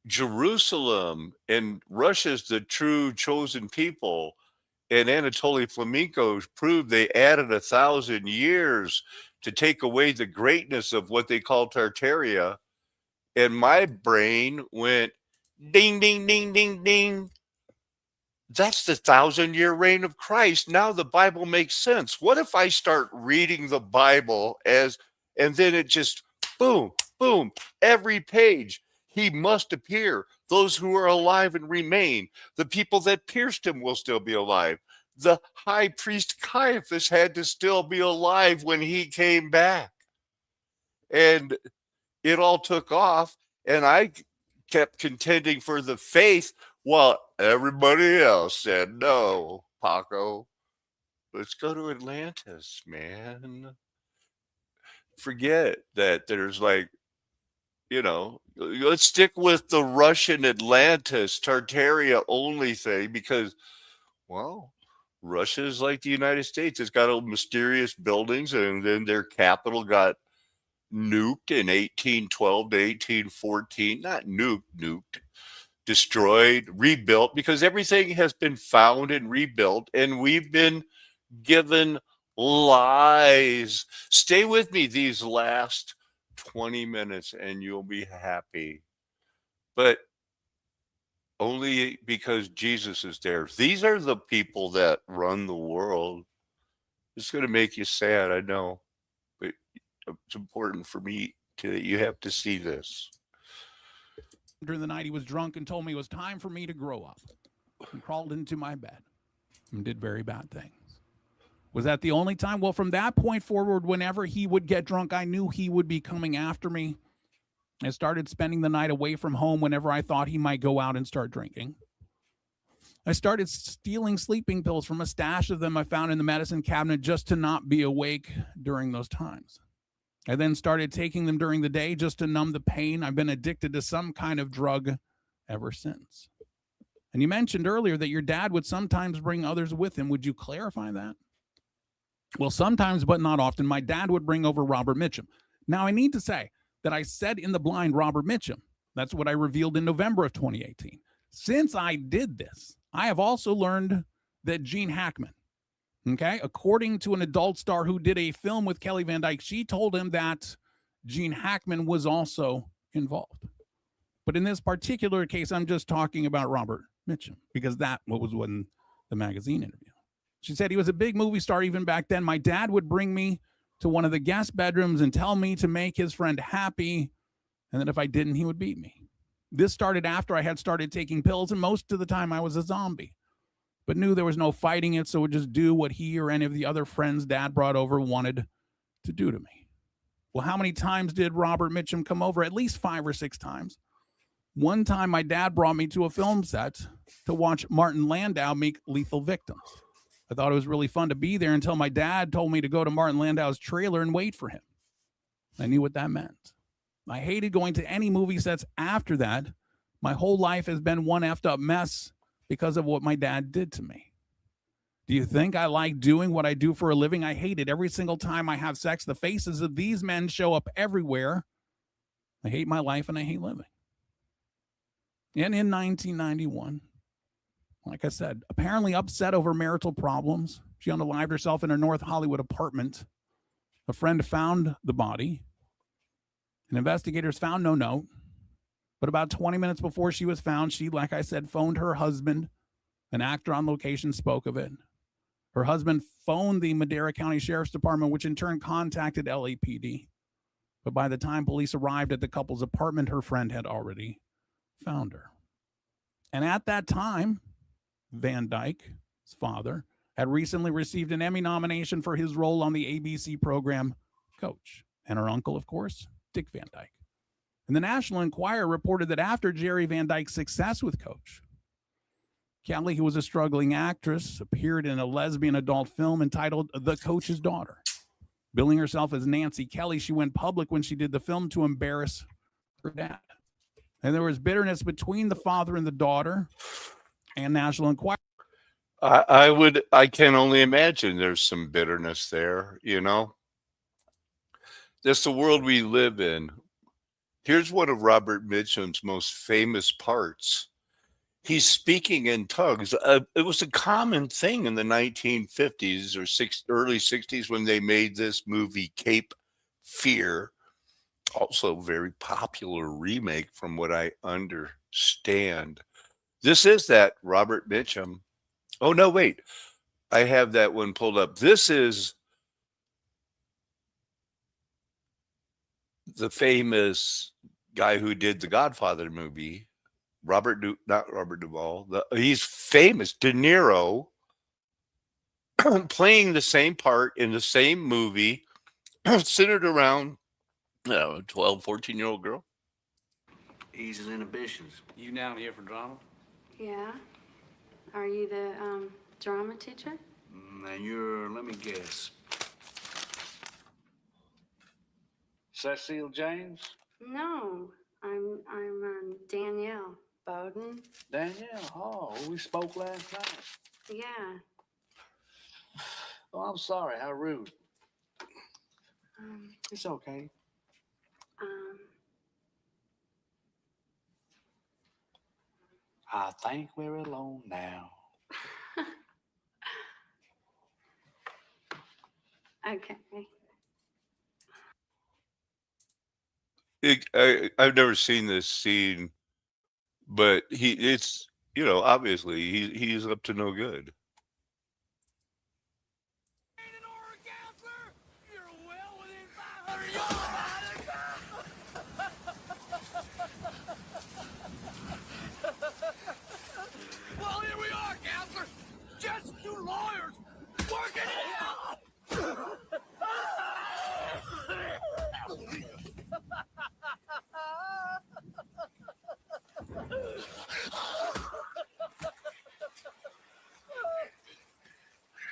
Jerusalem, and Russia's the true chosen people. And Anatoly Fomenko proved they added 1,000 years to take away the greatness of what they call Tartaria. And my brain went ding, ding, ding, ding, ding. That's the 1,000-year reign of Christ. Now the Bible makes sense. What if I start reading the Bible and then it just boom, boom, every page, he must appear. Those who are alive and remain, the people that pierced him will still be alive. The high priest Caiaphas had to still be alive when he came back. And it all took off, and I kept contending for the faith while everybody else said, no, Paco, let's go to Atlantis, man. Forget that there's let's stick with the Russian Atlantis, Tartaria only thing, because, Russia is like the United States. It's got all mysterious buildings, and then their capital got nuked in 1812 to 1814. Not nuked. destroyed, rebuilt, because everything has been found and rebuilt, and we've been given lies. Stay with me these last 20 minutes and you'll be happy. But only because Jesus is there. These are the people that run the world. It's going to make you sad, I know, but it's important for me you have to see this. During the night, he was drunk and told me it was time for me to grow up. He crawled into my bed and did very bad things. Was that the only time? Well, from that point forward, whenever he would get drunk, I knew he would be coming after me. I started spending the night away from home whenever I thought he might go out and start drinking. I started stealing sleeping pills from a stash of them I found in the medicine cabinet just to not be awake during those times. I then started taking them during the day just to numb the pain. I've been addicted to some kind of drug ever since. And you mentioned earlier that your dad would sometimes bring others with him. Would you clarify that? Well, sometimes, but not often, my dad would bring over Robert Mitchum. Now, I need to say that I said in the blind Robert Mitchum. That's what I revealed in November of 2018. Since I did this, I have also learned that Gene Hackman, okay, according to an adult star who did a film with Kelly Van Dyke, she told him that Gene Hackman was also involved. But in this particular case, I'm just talking about Robert Mitchum because that was in the magazine interview. She said he was a big movie star even back then. My dad would bring me to one of the guest bedrooms and tell me to make his friend happy, and that if I didn't, he would beat me. This started after I had started taking pills, and most of the time I was a zombie, but knew there was no fighting it, so would just do what he or any of the other friends dad brought over wanted to do to me. Well, how many times did Robert Mitchum come over? At least 5 or 6 times. One time my dad brought me to a film set to watch Martin Landau make Lethal Victims. I thought it was really fun to be there until my dad told me to go to Martin Landau's trailer and wait for him. I knew what that meant. I hated going to any movie sets after that. My whole life has been one effed up mess because of what my dad did to me. Do you think I like doing what I do for a living? I hate it. Every single time I have sex, the faces of these men show up everywhere. I hate my life and I hate living. And in 1991, like I said, apparently upset over marital problems, she unalived herself in her North Hollywood apartment. A friend found the body, and investigators found no note. But about 20 minutes before she was found, she, like I said, phoned her husband. An actor on location spoke of it. Her husband phoned the Madera County Sheriff's Department, which in turn contacted LAPD. But by the time police arrived at the couple's apartment, her friend had already found her. And at that time, Van Dyke's father had recently received an Emmy nomination for his role on the ABC program Coach. And her uncle, of course, Dick Van Dyke. And the National Enquirer reported that after Jerry Van Dyke's success with Coach, Kelly, who was a struggling actress, appeared in a lesbian adult film entitled The Coach's Daughter. Billing herself as Nancy Kelly, she went public when she did the film to embarrass her dad. And there was bitterness between the father and the daughter, and National Enquirer. I can only imagine there's some bitterness there, you know. That's the world we live in. Here's one of Robert Mitchum's most famous parts. He's speaking in tongues. It was a common thing in the 1950s or early 60s when they made this movie Cape Fear. Also very popular remake from what I understand. This is that Robert Mitchum. Oh, no, wait. I have that one pulled up. This is the famous guy who did the Godfather movie, not Robert Duvall. He's famous, De Niro, playing the same part in the same movie, centered around a 12, 14-year-old girl. Eases inhibitions. You down here for drama? Yeah. Are you the drama teacher? Now you're, let me guess, Cecile James? No, I'm Danielle Bowden. Danielle? Oh, we spoke last night. Yeah. Oh, I'm sorry. How rude. It's okay. I think we're alone now. Okay. I've never seen this scene, but it's, obviously he's up to no good. Well, here we are, Counselor. Just two lawyers working it out.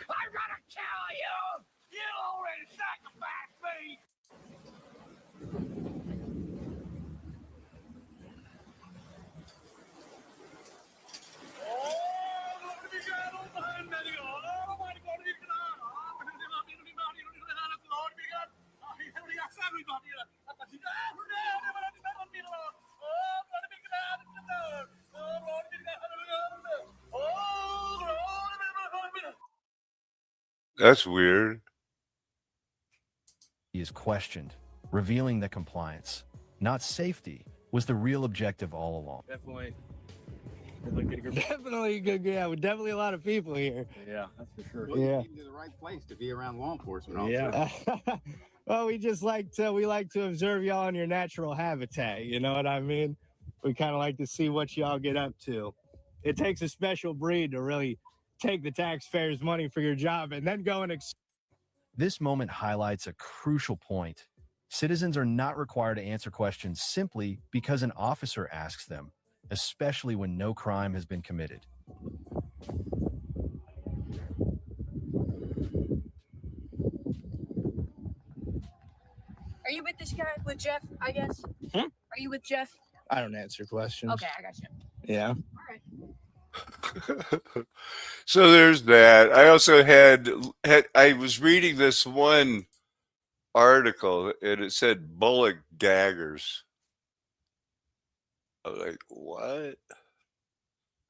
I'm gonna kill you. You already sacrificed me. That's weird. He is questioned, revealing that compliance, not safety, was the real objective all along. Definitely good. Yeah, with definitely a lot of people here. Yeah, that's for sure. Well, yeah. You came to the right place to be around law enforcement. Yeah. Well, we like to observe y'all in your natural habitat. You know what I mean? We kind of like to see what y'all get up to. It takes a special breed to really take the taxpayers' money for your job and then go and. This moment highlights a crucial point. Citizens are not required to answer questions simply because an officer asks them, especially when no crime has been committed. Are you with this guy, with Jeff, I guess? Are you with Jeff? I don't answer questions. Okay, I got you. Yeah. All right. So there's that. I also I was reading this one article and it said bullet daggers. I was like, what?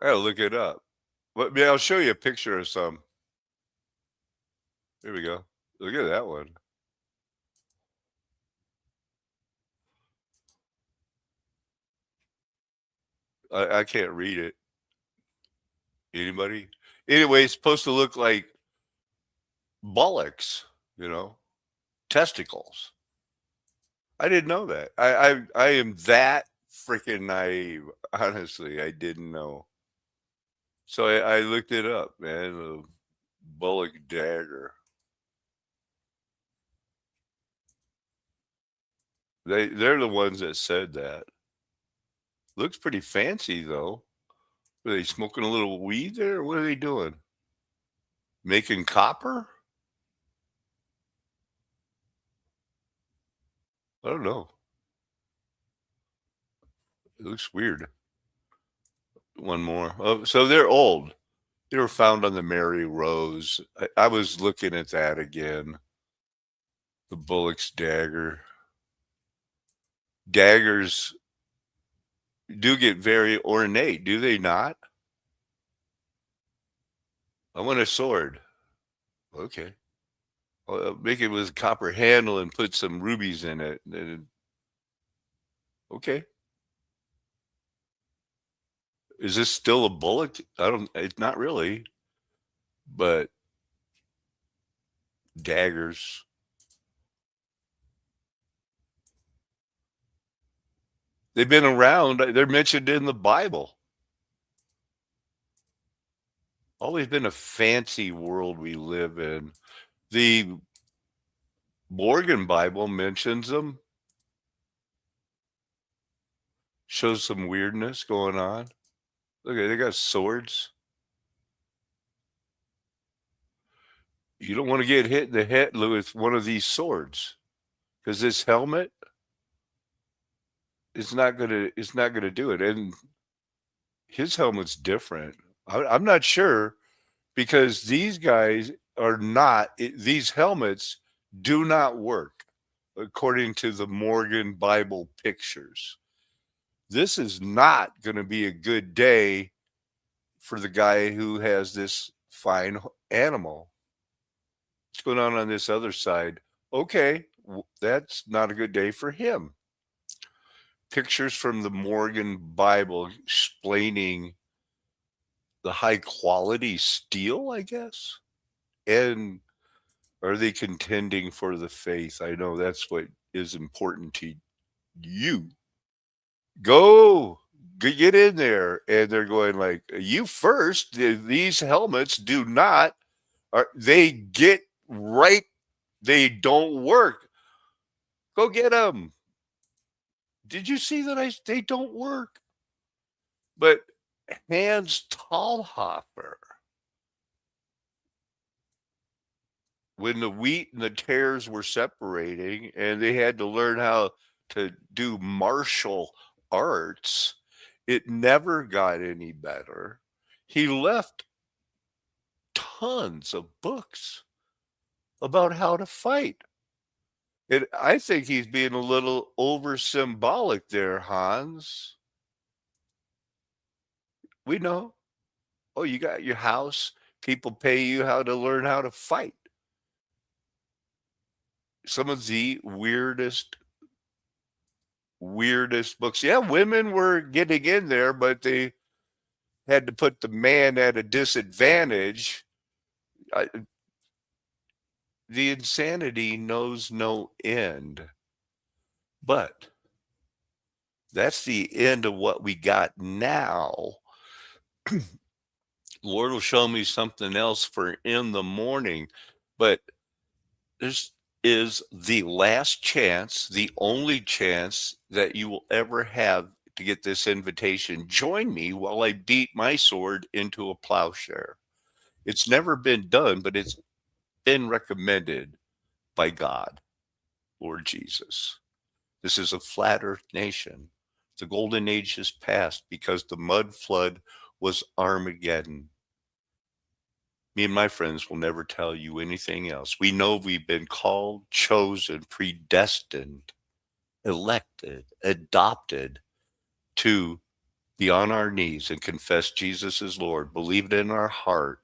I gotta look it up. But I'll show you a picture of some. Here we go. Look at that one. I can't read it. Anybody? Anyway, it's supposed to look like bullocks, testicles. I didn't know that. I am that freaking naive. Honestly, I didn't know. So I looked it up, man. The bullock dagger. They're the ones that said that. Looks pretty fancy though. Are they smoking a little weed there? What are they doing? Making copper? I don't know. It looks weird. One more. Oh, so they're old. They were found on the Mary Rose. I was looking at that again. The bullock's dagger. Daggers do get very ornate, do they not? I want a sword. Okay. I'll make it with a copper handle and put some rubies in it. Okay. Is this still a bullock? It's not really. But daggers. They've been around. They're mentioned in the Bible. Always been a fancy world we live in. The Morgan Bible mentions them. Shows some weirdness going on. Look, they got swords. You don't want to get hit in the head with one of these swords, because this helmet it's not gonna do it. And his helmet's different. I'm not sure, because these guys are not. These helmets do not work according to the Morgan Bible pictures. This is not going to be a good day for the guy who has this fine animal. What's going on this other side? Okay, that's not a good day for him. Pictures from the Morgan Bible explaining the high quality steel, I guess. And are they contending for the faith? I know that's what is important to you. Go get in there. And they're going like, you first. These helmets do not, they get right. They don't work. Go get them. Did you see that? They don't work. But Hans Talhoffer, when the wheat and the tares were separating and they had to learn how to do martial arts, it never got any better. He left tons of books about how to fight. And I think he's being a little over symbolic there, Hans. We know. Oh, you got your house. People pay you how to learn how to fight. Some of the weirdest books. Yeah, women were getting in there, but they had to put the man at a disadvantage. The insanity knows no end. But that's the end of what we got now. Lord will show me something else for in the morning. But this is the last chance, the only chance that you will ever have to get this invitation. Join me while I beat my sword into a plowshare. It's never been done, but it's been recommended by God, Lord Jesus. This is a flat earth nation. The golden age is past because the mud flood was Armageddon. Me and my friends will never tell you anything else. We know we've been called, chosen, predestined, elected, adopted to be on our knees and confess Jesus is Lord, believe it in our heart,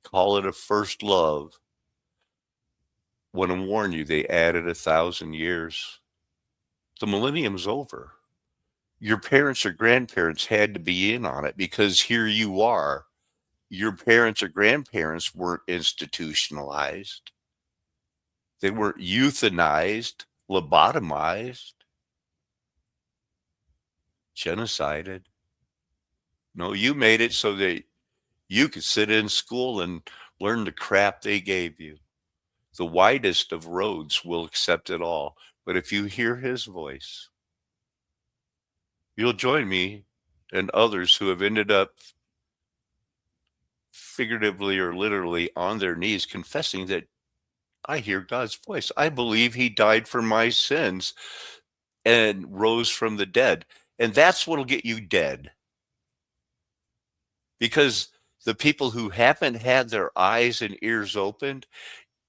call it a first love. Want to warn you, they added 1,000 years. The millennium's over. Your parents or grandparents had to be in on it because here you are. Your parents or grandparents weren't institutionalized. They weren't euthanized, lobotomized, genocided. No, you made it so that you could sit in school and learn the crap they gave you. The widest of roads will accept it all. But if you hear his voice, you'll join me and others who have ended up figuratively or literally on their knees confessing that I hear God's voice. I believe he died for my sins and rose from the dead. And that's what'll get you dead. Because the people who haven't had their eyes and ears opened,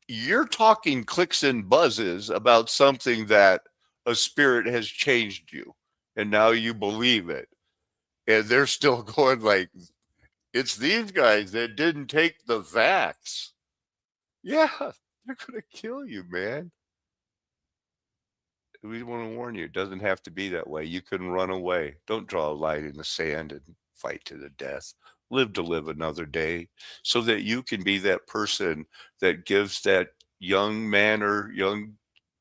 you're talking clicks and buzzes about something that a spirit has changed you. And now you believe it. And they're still going like, it's these guys that didn't take the vax. Yeah, they're going to kill you, man. We want to warn you, it doesn't have to be that way. You can run away. Don't draw a line in the sand and fight to the death. Live to live another day so that you can be that person that gives that young man or young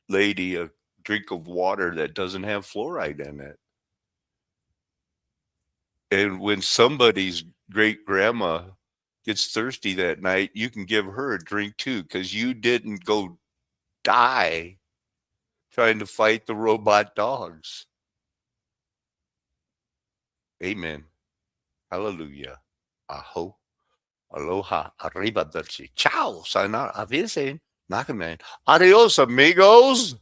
lady a drink of water that doesn't have fluoride in it. And when somebody's great grandma gets thirsty that night, you can give her a drink too, because you didn't go die trying to fight the robot dogs. Amen. Hallelujah. Aho. Aloha. Arrivederci. Ciao. Sayonara. Auf Wiedersehen. Nakaman. Adios, amigos.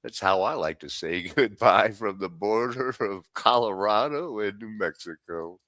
That's how I like to say goodbye from the border of Colorado and New Mexico.